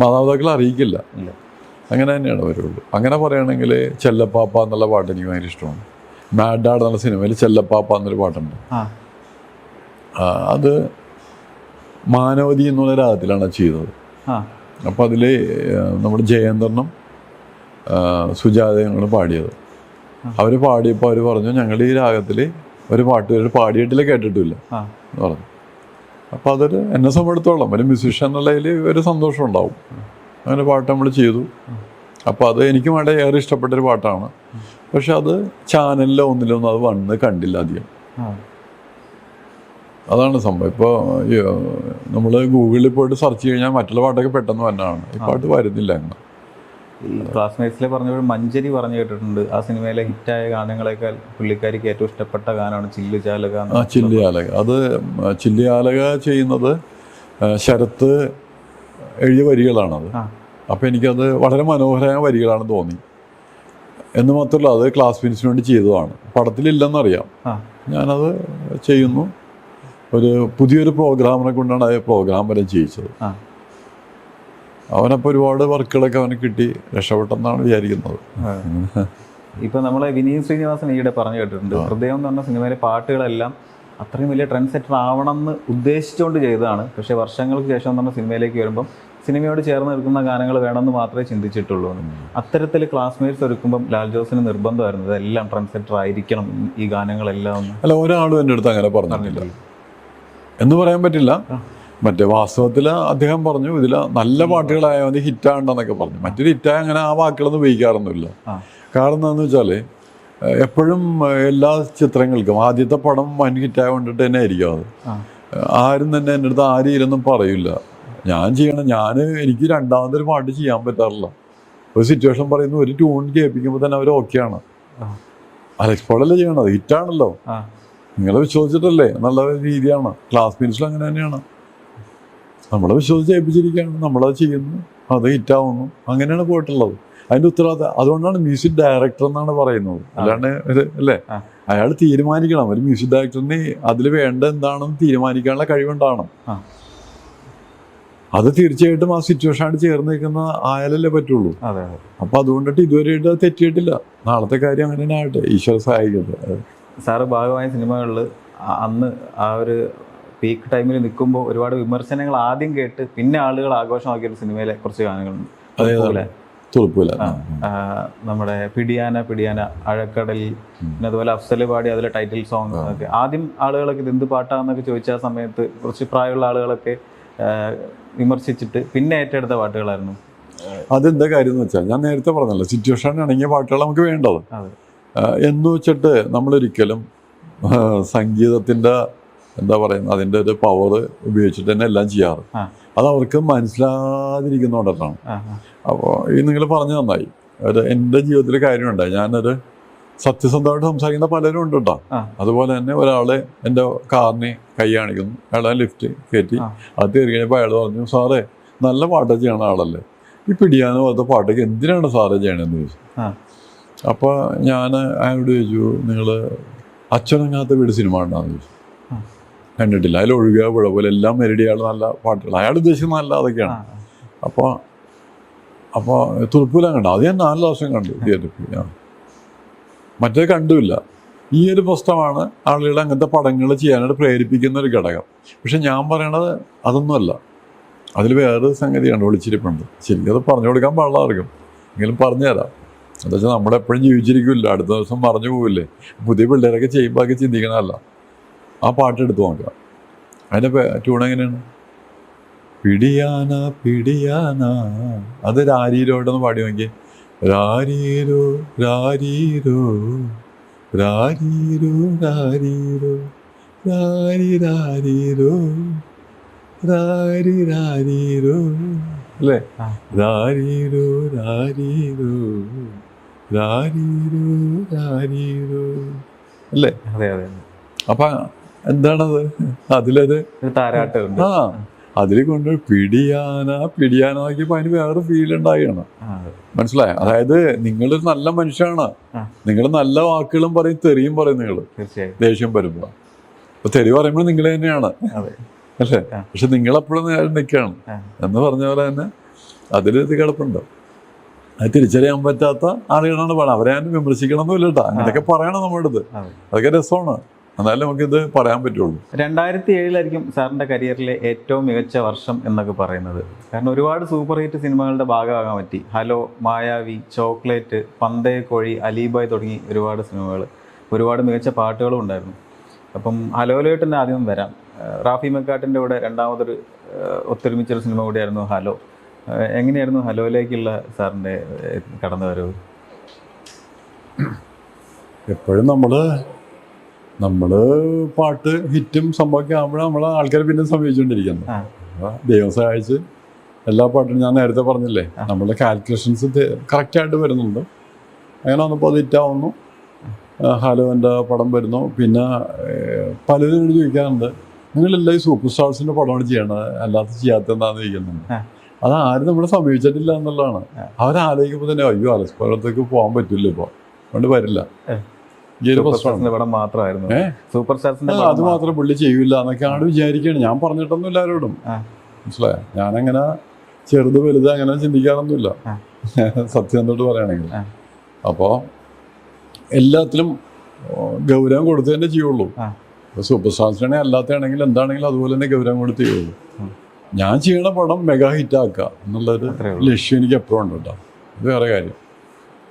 മാതാപിതാക്കളെ അറിയിക്കില്ല. അങ്ങനെ തന്നെയാണ് വരുള്ളൂ. അങ്ങനെ പറയുകയാണെങ്കിൽ ചെല്ലപ്പാപ്പ എന്നുള്ള പാട്ട് എനിക്ക് ഭയങ്കര ഇഷ്ടമാണ്. മാഡ് ഡാഡ് എന്നുള്ള സിനിമയിൽ ചെല്ലപ്പാപ്പ എന്നൊരു പാട്ടുണ്ട്. അത് മാനവതി എന്നുള്ള രാഗത്തിലാണ് ചെയ്തത്. അപ്പോൾ അതിൽ നമ്മുടെ ജയേന്ദ്രനും സുജാതയും പാടിയത്. അവർ പാടിയപ്പോൾ അവർ പറഞ്ഞു, ഞങ്ങൾ ഈ രാഗത്തിൽ ഒരു പാട്ട് പാടിയിട്ടില്ല, കേട്ടിട്ടില്ല എന്ന് പറഞ്ഞു. അപ്പോൾ അതൊരു എന്നെ സംബന്ധിച്ചിടത്തോളം ഒരു മ്യൂസീഷ്യൻ എന്നുള്ളതിൽ ഒരു സന്തോഷം ഉണ്ടാവും. അങ്ങനെ പാട്ട് നമ്മൾ ചെയ്തു. അപ്പോൾ അത് എനിക്ക് വളരെ ഏറെ ഇഷ്ടപ്പെട്ടൊരു പാട്ടാണ്. പക്ഷെ അത് ചാനലിലോ ഒന്നിലൊന്നും അത് വന്ന് കണ്ടില്ല അധികം. അതാണ് സംഭവം. ഇപ്പോൾ നമ്മൾ ഗൂഗിളിൽ പോയിട്ട് സെർച്ച് കഴിഞ്ഞാൽ മറ്റുള്ള പാട്ടൊക്കെ പെട്ടെന്ന് വന്നതാണ്, ഈ പാട്ട് വരുന്നില്ല. അങ്ങനെ ഈ ക്ലാസ്മേറ്റ്സിലെ പറഞ്ഞപ്പോൾ മഞ്ചരി പറഞ്ഞു കേട്ടിട്ടുണ്ട്, ആ സിനിമയിലെ ഹിറ്റായ ഗാനങ്ങളെക്കാൾ പുള്ളിക്കാരിക്ക് ഏറ്റവും ഇഷ്ടപ്പെട്ട ഗാനമാണ് ചില്ലു ജാലക. ചില്ലു ജാലക. അത് ചില്ലു ജാലക ചെയ്യുന്നത് ശരത്ത് എഴുതിയ വരികളാണത്. അപ്പോൾ എനിക്കത് വളരെ മനോഹരമായ വരികളാണെന്ന് തോന്നി. എന്ന് മാത്രമല്ല, അത് ക്ലാസ്മേറ്റ്സിന് വേണ്ടി ചെയ്തതാണ്. പടത്തിലില്ലെന്നറിയാം. ഞാനത് ചെയ്യുന്നു. ഒരു പുതിയൊരു പ്രോഗ്രാമിനെ കൊണ്ടാണ് ആ പ്രോഗ്രാം വരെ ചെയ്യിച്ചത്. അവനപ്പോൾ ഒരുപാട് വർക്കുകളൊക്കെ അവന് കിട്ടി, രക്ഷപ്പെട്ടെന്നാണ് വിചാരിക്കുന്നത്. ഇപ്പൊ നമ്മളെ വിനീത് ശ്രീനിവാസൻ ഈയിടെ പറഞ്ഞു കേട്ടിട്ടുണ്ട്, ഹൃദയം എന്ന് പറഞ്ഞ സിനിമയിലെ പാട്ടുകളെല്ലാം അത്രയും വലിയ ട്രെൻഡ് സെറ്റർ ആവണം എന്ന് ഉദ്ദേശിച്ചുകൊണ്ട് ചെയ്തതാണ്. പക്ഷേ വർഷങ്ങൾക്ക് ശേഷം എന്ന് പറഞ്ഞ സിനിമയിലേക്ക് വരുമ്പം സിനിമയോട് ചേർന്ന് നിൽക്കുന്ന ഗാനങ്ങൾ വേണമെന്ന് മാത്രമേ ചിന്തിച്ചിട്ടുള്ളൂ. അത്തരത്തിൽ ക്ലാസ്മേറ്റ്സ് ഒരുക്കുമ്പം ലാൽ ജോസിന് നിർബന്ധമായിരുന്നു ഇതെല്ലാം ട്രെൻഡ് സെറ്റർ ആയിരിക്കണം ഈ ഗാനങ്ങളെല്ലാം ഒന്ന്. അല്ല, ഒരാളും എൻ്റെ അടുത്ത് അങ്ങനെ പറഞ്ഞിട്ടില്ല എന്ന് പറയാൻ പറ്റില്ല. മറ്റേ വാസ്തവത്തിൽ അദ്ദേഹം പറഞ്ഞു ഇതിൽ നല്ല പാട്ടുകളായ മതി, ഹിറ്റാണ്ടെന്നൊക്കെ പറഞ്ഞു. മറ്റൊരു ഹിറ്റായ അങ്ങനെ ആ വാക്കുകളൊന്നും ഉപയോഗിക്കാറൊന്നുമില്ല. കാരണം എന്താണെന്ന് വെച്ചാൽ എപ്പോഴും എല്ലാ ചിത്രങ്ങൾക്കും ആദ്യത്തെ പടം വൻ ഹിറ്റായ കൊണ്ടിട്ട് തന്നെ ആയിരിക്കും അത്. ആരും തന്നെ എൻ്റെ അടുത്ത് ആരും ഇരുന്നും പറയില്ല ഞാൻ ചെയ്യണം. എനിക്ക് രണ്ടാമതൊരു പാട്ട് ചെയ്യാൻ പറ്റാറില്ല. ഒരു സിറ്റുവേഷൻ പറയുന്നു, ഒരു ട്യൂൺ കേൾപ്പിക്കുമ്പോൾ തന്നെ അവർ ഓക്കെയാണ്. അലക്സ് പോളല്ലേ ചെയ്യണത്, ഹിറ്റാണല്ലോ, നിങ്ങളെ വിശ്വസിച്ചിട്ടല്ലേ എന്നുള്ള രീതിയാണ്. ക്ലാസ്മേറ്റ്സിലും അങ്ങനെ തന്നെയാണ്. നമ്മളെ വിശ്വസിച്ച് ഏൽപ്പിച്ചിരിക്കുകയാണ്, നമ്മളത് ചെയ്യുന്നു, അത് ഹിറ്റാവുന്നു, അങ്ങനെയാണ് പോയിട്ടുള്ളത്. അതിൻ്റെ ഉത്തരവാദിത്തം അതുകൊണ്ടാണ് മ്യൂസിക് ഡയറക്ടർ എന്നാണ് പറയുന്നത്. അല്ലാണ്ട് അല്ലേ, അയാൾ തീരുമാനിക്കണം. ഒരു മ്യൂസിക് ഡയറക്ടറിന് അതിൽ വേണ്ട എന്താണെന്ന് തീരുമാനിക്കാനുള്ള കഴിവുണ്ടാവണം. അത് തീർച്ചയായിട്ടും ആ സിറ്റുവേഷനായിട്ട് ചേർന്ന് നിൽക്കുന്ന ആയാലല്ലേ പറ്റുള്ളൂ. അപ്പൊ അതുകൊണ്ടിട്ട് ഇതുവരെയായിട്ട് തെറ്റിയിട്ടില്ല. നാളത്തെ കാര്യം അങ്ങനെ തന്നെ ആകട്ടെ, ഈശ്വര സഹായിക്കട്ടെ. സാറ് ഭാഗമായ സിനിമകളിൽ അന്ന് ആ ഒരു പീക്ക് ടൈമിൽ നിൽക്കുമ്പോൾ ഒരുപാട് വിമർശനങ്ങൾ ആദ്യം കേട്ട് പിന്നെ ആളുകൾ ആഘോഷമാക്കിയ സിനിമയിലെ കുറച്ച് ഗാനങ്ങളുണ്ട്. തുറപ്പില്ല, നമ്മുടെ പിടിയാന പിടിയാന, അഴക്കടൽ, പിന്നെ അതുപോലെ അഫ്സല് പാടി അതിലെ ടൈറ്റിൽ സോങ് ഒക്കെ. ആദ്യം ആളുകളൊക്കെ ഇത് എന്ത് പാട്ടാന്നൊക്കെ ചോദിച്ച സമയത്ത് കുറച്ച് പ്രായമുള്ള ആളുകളൊക്കെ വിമർശിച്ചിട്ട് പിന്നെ ഏറ്റെടുത്ത പാട്ടുകളായിരുന്നു. അതെന്താ കാര്യം എന്ന് വെച്ചാൽ ഞാൻ നേരത്തെ പറഞ്ഞല്ലോ, സിറ്റുവേഷൻ ഇണങ്ങിയ പാട്ടുകൾ നമുക്ക് വേണ്ടത് എന്ന് വെച്ചിട്ട് നമ്മളൊരിക്കലും സംഗീതത്തിൻ്റെ എന്താ പറയുന്നത് അതിൻ്റെ ഒരു പവർ ഉപയോഗിച്ചിട്ട് തന്നെ എല്ലാം ചെയ്യാറ്. അത് അവർക്ക് മനസ്സിലാതിരിക്കുന്നതുകൊണ്ടാണ്. അപ്പോൾ ഈ നിങ്ങൾ പറഞ്ഞു നന്നായി. എൻ്റെ ജീവിതത്തിൽ കാര്യമുണ്ടായി. ഞാനൊരു സത്യസന്ധമായിട്ട് സംസാരിക്കുന്ന പലരും ഉണ്ട് കേട്ടോ. അതുപോലെ തന്നെ ഒരാൾ എൻ്റെ കാറിന് കൈ കാണിക്കുന്നു, അയാളെ ലിഫ്റ്റ് കയറ്റി അത് കയറി കഴിഞ്ഞപ്പോൾ അയാൾ പറഞ്ഞു, സാറേ നല്ല പാട്ട് ചെയ്യണ ആളല്ലേ, ഈ പിടിയാനോ പോലത്തെ പാട്ടൊക്കെ എന്തിനാണ് സാറേ ചെയ്യണമെന്ന് ചോദിച്ചു. അപ്പോൾ ഞാൻ അയാളോട് ചോദിച്ചു, നിങ്ങൾ അച്ഛനങ്ങാത്ത വീട് സിനിമ ഉണ്ടാന്ന് ചോദിച്ചു. കണ്ടിട്ടില്ല, അതിൽ ഒഴുകുക പുഴ പോലെ എല്ലാം മെലഡി അയാൾ നല്ല പാട്ടുകൾ, അയാൾ ഉദ്ദേശിക്കുന്നത് നല്ല അതൊക്കെയാണ്. അപ്പോൾ തുറപ്പില്ല കണ്ടു, അത് ഞാൻ 4 ദിവസം കണ്ടു തിയേറ്ററിൽ. മറ്റേ കണ്ടുമില്ല. ഈ ഒരു പുസ്തകമാണ് ആളുകളെ അങ്ങനത്തെ പടങ്ങൾ ചെയ്യാനായിട്ട് പ്രേരിപ്പിക്കുന്ന ഒരു ഘടകം. പക്ഷെ ഞാൻ പറയണത് അതൊന്നുമല്ല, അതിൽ വേറൊരു സംഗതിയാണ് ഒളിച്ചിരിപ്പുണ്ട്. ശരിക്കും അത് പറഞ്ഞു കൊടുക്കാൻ പാടില്ലായിരിക്കും, എങ്കിലും പറഞ്ഞുതരാം. എന്താ വെച്ചാൽ നമ്മളെപ്പോഴും ജീവിച്ചിരിക്കില്ല, അടുത്ത ദിവസം മറഞ്ഞു പോവില്ലേ. പുതിയ പിള്ളേരൊക്കെ ചെയ്യുമ്പോൾ ഒക്കെ ചിന്തിക്കണമല്ല. ആ പാട്ട് എടുത്ത് നോക്കാം. അതിൻ്റെ ട്യൂൺ എങ്ങനെയാണ്? പിടിയാന പിടിയാന, അത് രാരീരോടെന്ന് പാടി നോക്കി. രാരീരോ രാരീരോ രാരീരോ രാരീരോ രാരി രാരീരോ രാരി രാരീരോ അല്ലേ? രാരീരോ രാരീരോ രാരീരോ രാരീരോ അല്ലേ? അതെ അതെ. അപ്പം എന്താണത്? അതിലത് താരാട്ടുണ്ട്. അതിൽ കൊണ്ട് പിടിയാന പിടിയാന നോക്കിയപ്പോൾ അതിന് വേറെ ഫീൽ ഉണ്ടാവുകയാണ്. മനസ്സിലായോ? അതായത് നിങ്ങളൊരു നല്ല മനുഷ്യനാണ്, നിങ്ങൾ നല്ല വാക്കുകളും പറയും, തെറിയും പറയും നിങ്ങൾ ദേഷ്യം വരുമ്പോൾ. അപ്പൊ തെറി പറയുമ്പോൾ നിങ്ങൾ തന്നെയാണ് അല്ലേ? പക്ഷെ നിങ്ങളെപ്പോഴും നിൽക്കുകയാണ് എന്ന് പറഞ്ഞ പോലെ തന്നെ അതിലിത് കിടപ്പുണ്ട്. അത് തിരിച്ചറിയാൻ പറ്റാത്ത ആളുകളാണ് പാടാം. അവരെ ഞാൻ വിമർശിക്കണമെന്നില്ല കേട്ടോ, അങ്ങനെയൊക്കെ പറയണം നമ്മുടെ അടുത്ത്. അതൊക്കെ രസമാണ്, എന്നാലും നമുക്കിത് പറയാൻ പറ്റുള്ളൂ. 2007 സാറിൻ്റെ കരിയറിലെ ഏറ്റവും മികച്ച വർഷം എന്നൊക്കെ പറയുന്നത്. കാരണം ഒരുപാട് സൂപ്പർ ഹിറ്റ് സിനിമകളുടെ ഭാഗമാകാൻ പറ്റി. ഹലോ, മായാവി, ചോക്ലേറ്റ്, പന്തേ കോഴി, അലിബായ് തുടങ്ങി ഒരുപാട് സിനിമകൾ, ഒരുപാട് മികച്ച പാട്ടുകളും ഉണ്ടായിരുന്നു. അപ്പം ഹലോയിലോട്ട് തന്നെ ആദ്യം വരാം. റാഫി മെക്കാട്ടിൻ്റെ കൂടെ രണ്ടാമതൊരു ഒത്തൊരുമിച്ചൊരു സിനിമ കൂടിയായിരുന്നു ഹലോ. എങ്ങനെയായിരുന്നു ഹലോയിലേക്കുള്ള സാറിൻ്റെ കടന്നുവരവ്? എപ്പോഴും നമ്മൾ പാട്ട് ഹിറ്റും സംഭവമൊക്കെ ആകുമ്പോഴാണ് നമ്മളെ ആൾക്കാർ പിന്നെ സംഭവിച്ചുകൊണ്ടിരിക്കുന്നത്. ദൈവം സഹായിച്ച് എല്ലാ പാട്ടും ഞാൻ നേരത്തെ പറഞ്ഞില്ലേ, നമ്മളുടെ കാൽക്കുലേഷൻസ് കറക്റ്റായിട്ട് വരുന്നുണ്ട്. അങ്ങനെ വന്നപ്പോൾ അത് ഹിറ്റാവുന്നു. ഹലോൻ്റെ പടം വരുന്നു. പിന്നെ പലരും എന്നോട് ചോദിക്കാറുണ്ട്, നിങ്ങളെല്ലാം ഈ സൂപ്പർ സ്റ്റാർസിൻ്റെ പടമാണ് ചെയ്യണത്, അല്ലാത്ത ചെയ്യാത്തതെന്താണെന്ന് ചോദിക്കുന്നുണ്ട്. അത് ആരും നമ്മൾ സമീപിച്ചിട്ടില്ല എന്നുള്ളതാണ്. അവരാലോചിക്കുമ്പോൾ തന്നെ അയ്യോ അലക്സ് പോലത്തേക്ക് പോകാൻ പറ്റില്ല, ഇപ്പോൾ അതുകൊണ്ട് വരില്ല. അത് മാത്രം പുള്ളി ചെയ്യൂല എന്നൊക്കെയാണ് വിചാരിക്കുകയാണ്. ഞാൻ പറഞ്ഞിട്ടൊന്നും എല്ലാവരോടും, മനസ്സിലായോ? ഞാനങ്ങനെ ചെറുത് വലുത് അങ്ങനെ ചിന്തിക്കാറൊന്നുമില്ല, സത്യം എന്നിട്ട് പറയുകയാണെങ്കിൽ. അപ്പോൾ എല്ലാത്തിലും ഗൗരവം കൊടുത്ത് തന്നെ ചെയ്യുള്ളൂ. ആ. ഇപ്പോൾ സൂപ്പർ സ്റ്റാർസിനാണെങ്കിൽ അല്ലാത്തതാണെങ്കിൽ എന്താണെങ്കിലും അതുപോലെ തന്നെ ഗൗരവം കൊടുത്ത് ചെയ്യുള്ളൂ. ഞാൻ ചെയ്യണ പടം മെഗാ ഹിറ്റാക്കുക എന്നുള്ളൊരു ലക്ഷ്യം എനിക്ക് എപ്പോഴും ഉണ്ട് കേട്ടോ. ഇത് വേറെ കാര്യം.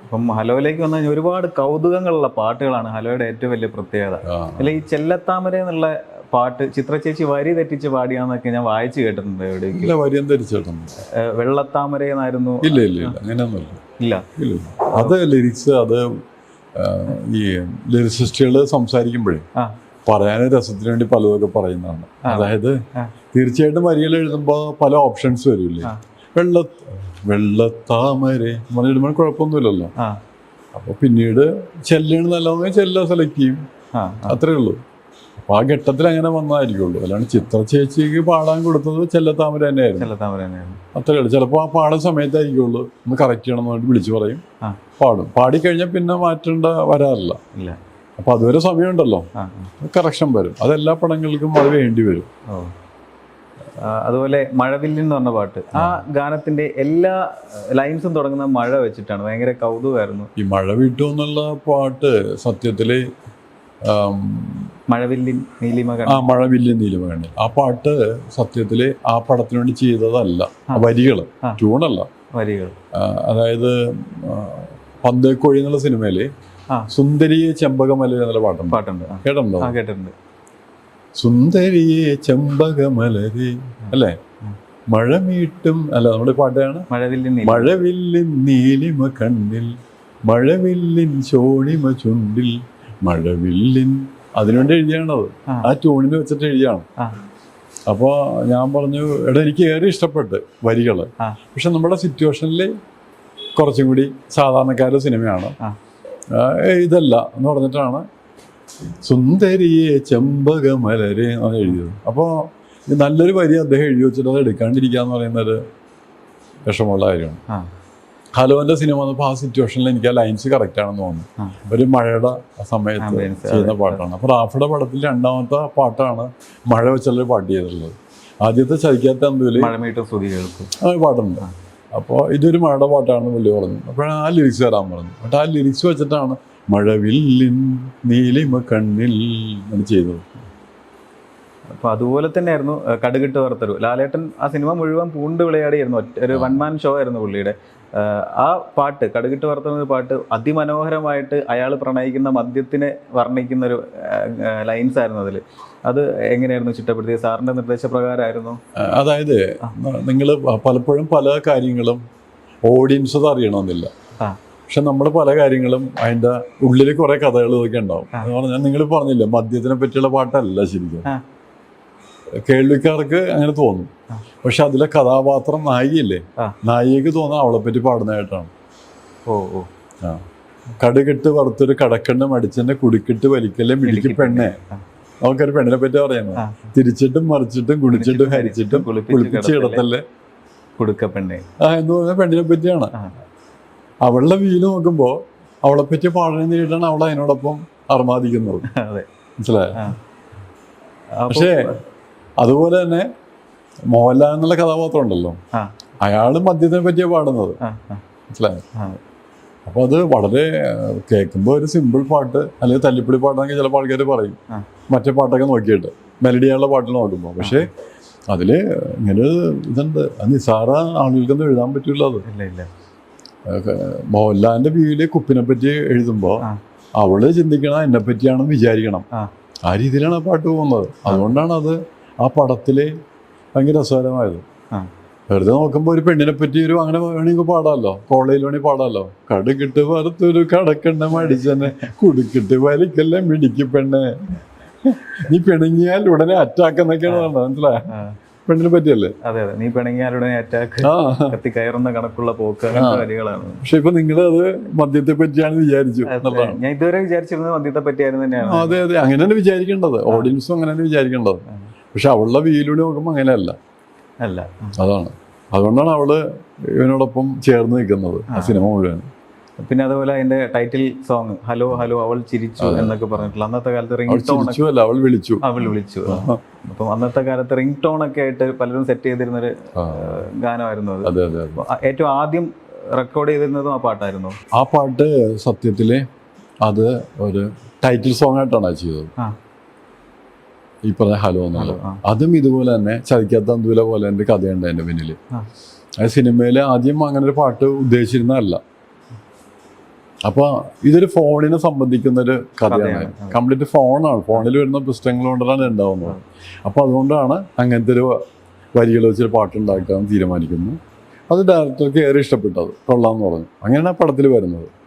അപ്പം ഹലോയിലേക്ക് വന്നു കഴിഞ്ഞാൽ ഒരുപാട് കൗതുകങ്ങളുള്ള പാട്ടുകളാണ് ഹലോയുടെ ഏറ്റവും വലിയ പ്രത്യേകത. അല്ല ഈ ചെല്ലത്താമര എന്നുള്ള പാട്ട് ചിത്ര ചേച്ചി വരി തെറ്റിച്ച് പാടിയാന്നൊക്കെ ഞാൻ വായിച്ചു കേട്ടിട്ടുണ്ട്. എവിടെയെങ്കിലും ഇല്ല, വരിയും ധരിച്ചിട്ടുണ്ട്. വെള്ളത്താമര എന്നായിരുന്നു. ഇല്ല ഇല്ല ഇല്ല, അങ്ങനെയൊന്നുമില്ല. ഇല്ല ഇല്ല, അത് ലിറിക്സ്, അത് ഈ ലിറിസിസ്റ്റുകൾ സംസാരിക്കുമ്പോഴേ പറയാൻ രസത്തിന് വേണ്ടി പലതൊക്കെ പറയുന്നതാണ്. അതായത് തീർച്ചയായിട്ടും വരികൾ എഴുതുമ്പോൾ പല ഓപ്ഷൻസ് വരില്ലേ. വെള്ളത്താമര പറഞ്ഞിടുമ്പോൾ കുഴപ്പമൊന്നുമില്ലല്ലോ. അപ്പോൾ പിന്നീട് ചെല്ലാണ് നല്ലതെന്ന് ചെല്ല സെലക്ട് ചെയ്യും, അത്രേ ഉള്ളൂ. അപ്പോൾ ആ ഘട്ടത്തിൽ അങ്ങനെ വന്നതായിരിക്കുള്ളൂ. അല്ലാണ്ട് ചിത്ര ചേച്ചിക്ക് പാടാൻ കൊടുത്തത് ചെല്ലത്താമര തന്നെയായിരുന്നു. അത്രേ ഉള്ളൂ. ചിലപ്പോൾ ആ പാടുന്ന സമയത്തായിരിക്കുള്ളൂ ഒന്ന് കറക്റ്റ് ചെയ്യണമെന്ന് പറഞ്ഞിട്ട് വിളിച്ചു പറയും, പാടും. പാടിക്കഴിഞ്ഞാൽ പിന്നെ മാറ്റേണ്ട വരാറില്ല. അപ്പോൾ അതുവരെ സമയമുണ്ടല്ലോ, കറക്ഷൻ വരും. അതെല്ലാ പടങ്ങൾക്കും അത് വേണ്ടി വരും. അതുപോലെ മഴവില്ലിൻ എന്ന് പറഞ്ഞ പാട്ട്, ആ ഗാനത്തിന്റെ എല്ലാ ലൈൻസും തുടങ്ങുന്ന മഴ വെച്ചിട്ടാണ്. ഭയങ്കര കൗതുകമായിരുന്നു. ഈ മഴ വിട്ടു എന്നുള്ള പാട്ട് സത്യത്തില് മഴവില്ലിൻ നീലിമ മഴവില്ലിൻ നീലിമ കണ്ണിൽ ആ പാട്ട് സത്യത്തില് ആ പടത്തിന് വേണ്ടി ചെയ്തതല്ല. വരികള്, ട്യൂണല്ല, വരികൾ. അതായത് പന്തേക്കോഴി എന്നുള്ള സിനിമയില് സുന്ദരിയെ ചെമ്പകമലർ എന്നുള്ള പാട്ടുണ്ട്. കേട്ടിട്ടുണ്ട്. സുന്ദരിയെ ചെമ്പകമലര് അല്ലേ, മഴമീട്ടും അല്ല, നമ്മുടെ പാട്ടാണ് മഴവില്ലിൻ നീലിമ കണ്ണിൽ, മഴവില്ലിൻ ചോണിമ ചുണ്ടിൽ, മഴവില്ലിൻ. അതിനുവേണ്ടി എഴുതിയാണത്, ആ ട്യൂണിന് വെച്ചിട്ട് എഴുതിയാണ്. അപ്പോൾ ഞാൻ പറഞ്ഞു, എടാ എനിക്ക് ഏറെ ഇഷ്ടപ്പെട്ട് വരികള്. പക്ഷെ നമ്മുടെ സിറ്റുവേഷനിൽ കുറച്ചും കൂടി സാധാരണക്കാരുടെ സിനിമയാണ്, ഇതല്ല എന്ന് പറഞ്ഞിട്ടാണ് സുന്ദരിയെ ചെമ്പകമലരെ എന്നാണ് എഴുതിയത്. അപ്പോൾ നല്ലൊരു വരി അദ്ദേഹം എഴുതി വെച്ചിട്ട് അത് എടുക്കാണ്ടിരിക്കുക എന്ന് പറയുന്നൊരു വിഷമമുള്ള കാര്യമാണ്. ഹലോന്റെ സിനിമ വന്നപ്പോൾ ആ സിറ്റുവേഷനിൽ എനിക്ക് ആ ലൈൻസ് കറക്റ്റ് ആണെന്ന് തോന്നുന്നു. ഒരു മഴയുടെ സമയത്ത് ചെയ്യുന്ന പാട്ടാണ്. അപ്പോൾ റാഫിയുടെ പടത്തിൽ രണ്ടാമത്തെ പാട്ടാണ് മഴ വെച്ചുള്ള പാട്ട് ചെയ്തിട്ടുള്ളത്. ആദ്യത്തെ ചതിക്കാത്ത എന്തുമില്ല പാട്ടുണ്ട്. അപ്പോൾ ഇതൊരു മഴയുടെ പാട്ടാണെന്ന് പുള്ളി പറഞ്ഞു. അപ്പോഴാണ് ആ ലിറിക്സ് വരാൻ പറഞ്ഞു. എന്നിട്ട് ആ ലിറിക്സ് വെച്ചിട്ടാണ് മഴവില്ലിൻ നീലിമ കണ്ണിൽ എന്ന് ചെയ്തത്. അപ്പോൾ അതുപോലെ തന്നെയായിരുന്നു കടുകിട്ട് വറുത്തരു. ലാലേട്ടൻ ആ സിനിമ മുഴുവൻ പൂണ്ട് വിളയാടിയായിരുന്നു. ഒരു വൺ മാൻ ഷോ ആയിരുന്നു പുള്ളിയുടെ. ആ പാട്ട് കടുകിട്ട് വറുത്തരു പാട്ട് അതിമനോഹരമായിട്ട് അയാൾ പ്രണയിക്കുന്ന മദ്യത്തിനെ വർണ്ണിക്കുന്നൊരു ലൈൻസ് ആയിരുന്നു അതിൽ. അത് എങ്ങനെയായിരുന്നു ചിട്ടപ്പെടുത്തിയത്? സാറിൻ്റെ നിർദ്ദേശപ്രകാരമായിരുന്നു? അതായത് നിങ്ങൾ പലപ്പോഴും പല കാര്യങ്ങളും ഓഡിയൻസ് അത് അറിയണമെന്നില്ല. പക്ഷെ നമ്മൾ പല കാര്യങ്ങളും അതിൻ്റെ ഉള്ളിൽ കുറേ കഥകൾ ഇതൊക്കെ ഉണ്ടാവും. എന്ന് പറഞ്ഞാൽ നിങ്ങൾ പറഞ്ഞില്ലേ, മദ്യത്തിനെ പറ്റിയുള്ള പാട്ടല്ല ശരിക്കും. കേൾവിക്കാർക്ക് അങ്ങനെ തോന്നും. പക്ഷെ അതിലെ കഥാപാത്രം നായികയില്ലേ, നായികക്ക് തോന്നുന്നത് അവളെ പറ്റി പാടുന്നതായിട്ടാണ്. കടുകിട്ട് വറുത്തൊരു കടക്കണ്ണ് മടിച്ചെന്നെ കുടിക്കിട്ട് വലിക്കല്ലേ മിടിക്ക് പെണ്ണെ. നമുക്കൊരു പെണ്ണിനെ പറ്റി പറയുന്നത്. തിരിച്ചിട്ടും മറിച്ചിട്ടും കുടിച്ചിട്ടും ഹരിച്ചിട്ടും കുളിപ്പിച്ച് കിടത്തല്ലേ കുടുക്കപ്പെണ്ണെ എന്ന് പറഞ്ഞ പെണ്ണിനെ പറ്റിയാണ്. അവളുടെ വീല് നോക്കുമ്പോൾ അവളെ പറ്റി പാടാൻ നേരിട്ടാണ് അവൾ അതിനോടൊപ്പം അർമാദിക്കുന്നത്. മനസ്സിലായോ? പക്ഷേ അതുപോലെ തന്നെ മോഹൻലാൽ എന്നുള്ള കഥാപാത്രം ഉണ്ടല്ലോ, അയാള് മദ്യത്തിനെ പറ്റിയാണ് പാടുന്നത്. മനസ്സിലായോ? അപ്പോൾ അത് വളരെ കേൾക്കുമ്പോൾ ഒരു സിമ്പിൾ പാട്ട് അല്ലെങ്കിൽ തല്ലിപ്പൊളി പാട്ടാണെങ്കിൽ ചിലപ്പോൾ ആൾക്കാർ പറയും മറ്റേ പാട്ടൊക്കെ നോക്കിയിട്ട് മെലഡിയുള്ള പാട്ടിൽ നോക്കുമ്പോൾ. പക്ഷേ അതിൽ ഇങ്ങനെ ഇതുണ്ട്. അത് നിസാര ആളുകൾക്കൊന്നും എഴുതാൻ പറ്റില്ല. അത് മോഹൻലാലിന്റെ വ്യൂവില് കുപ്പിനെ പറ്റി എഴുതുമ്പോൾ അവള് ചിന്തിക്കണം എന്നെ പറ്റിയാണെന്ന് വിചാരിക്കണം. ആ രീതിയിലാണ് ആ പാട്ട് പോകുന്നത്. അതുകൊണ്ടാണ് അത് ആ പടത്തില് ഭയങ്കര രസകരമായത്. വെറുതെ നോക്കുമ്പോൾ ഒരു പെണ്ണിനെ പറ്റി ഒരു അങ്ങനെ വേണമെങ്കിൽ പാടാമല്ലോ, കോളേജിൽ വേണമെങ്കിൽ പാടാമല്ലോ. കടുകിട്ട് വറുത്തൊരു കടക്കണ്ണ മടിച്ചെന്നെ കുടുക്കിട്ട് വലിക്കല്ലേ മിടിക്ക് പെണ്ണെ, നീ പിണങ്ങിയാൽ ഉടനെ അറ്റാക്ക് എന്നൊക്കെയാണ്. മനസ്സിലായ പെണ്ണിനെ പറ്റിയല്ലേ? അതെ അതെ, നീ പിണങ്ങിയാൽ ഉടനെ അറ്റാക്ക്, കത്തി കയറുന്ന കണക്കുള്ള പോക്ക് വരികളാണ്. പക്ഷെ ഇപ്പൊ നിങ്ങളത് മദ്യത്തെ പറ്റിയാണ് വിചാരിച്ചു. ഞാൻ ഇതുവരെ വിചാരിച്ചിരുന്നത് മദ്യത്തെ പറ്റിയായിരുന്നു തന്നെയാണ്. അതെ അതെ, അങ്ങനെ തന്നെ വിചാരിക്കേണ്ടത്. ഓഡിയൻസും അങ്ങനെ തന്നെ വിചാരിക്കേണ്ടത്. പക്ഷെ അവളുടെ വീലൂടെ നോക്കുമ്പോൾ അങ്ങനെയല്ല. അല്ല, അതാണ്. അതുകൊണ്ടാണ് അവള് ഇവനോടൊപ്പം ചേർന്ന് നിൽക്കുന്നത് ആ സിനിമ മുഴുവൻ. പിന്നെ അതുപോലെ അതിന്റെ ടൈറ്റിൽ സോങ് ഹലോ ഹലോ അവൾ ചിരിച്ചു എന്നൊക്കെ പറഞ്ഞിട്ടുള്ള അന്നത്തെ കാലത്ത് റിംഗ് ടോൺ അവൾ വിളിച്ചു. അപ്പം അന്നത്തെ കാലത്ത് റിംഗ് ടോൺ ഒക്കെ ആയിട്ട് പലരും സെറ്റ് ചെയ്തിരുന്നൊരു ഗാനമായിരുന്നു അത്. ഏറ്റവും ആദ്യം റെക്കോർഡ് ചെയ്തിരുന്നതും ആ പാട്ടായിരുന്നു. ആ പാട്ട് സത്യത്തില് അത് ഒരു ടൈറ്റിൽ സോങ് ആയിട്ടാണ് ചെയ്തത്. ആ. ഈ പറഞ്ഞ ഹലോ എന്നുള്ളത്. ആ. അതും ഇതുപോലെ തന്നെ ചതിക്കാത്ത അന്തൂല പോലെ എൻ്റെ കഥയുണ്ട് എൻ്റെ പിന്നിൽ. ആ. ആ സിനിമയിൽ ആദ്യം അങ്ങനെ ഒരു പാട്ട് ഉദ്ദേശിച്ചിരുന്നതല്ല. അപ്പോൾ ഇതൊരു ഫോണിനെ സംബന്ധിക്കുന്നൊരു കഥയാണ്. കംപ്ലീറ്റ് ഫോണാണ്, ഫോണിൽ വരുന്ന പുസ്തകങ്ങൾ കൊണ്ടാണ് ഉണ്ടാവുന്നത്. അപ്പോൾ അതുകൊണ്ടാണ് അങ്ങനത്തെ ഒരു വരികൾ വെച്ചൊരു പാട്ടുണ്ടാക്കാൻ തീരുമാനിക്കുന്നു. അത് ഡയറക്ടർക്ക് ഏറെ ഇഷ്ടപ്പെട്ടത്, കൊള്ളാമെന്ന് പറഞ്ഞു. അങ്ങനെയാണ് ആ പടത്തിൽ വരുന്നത്.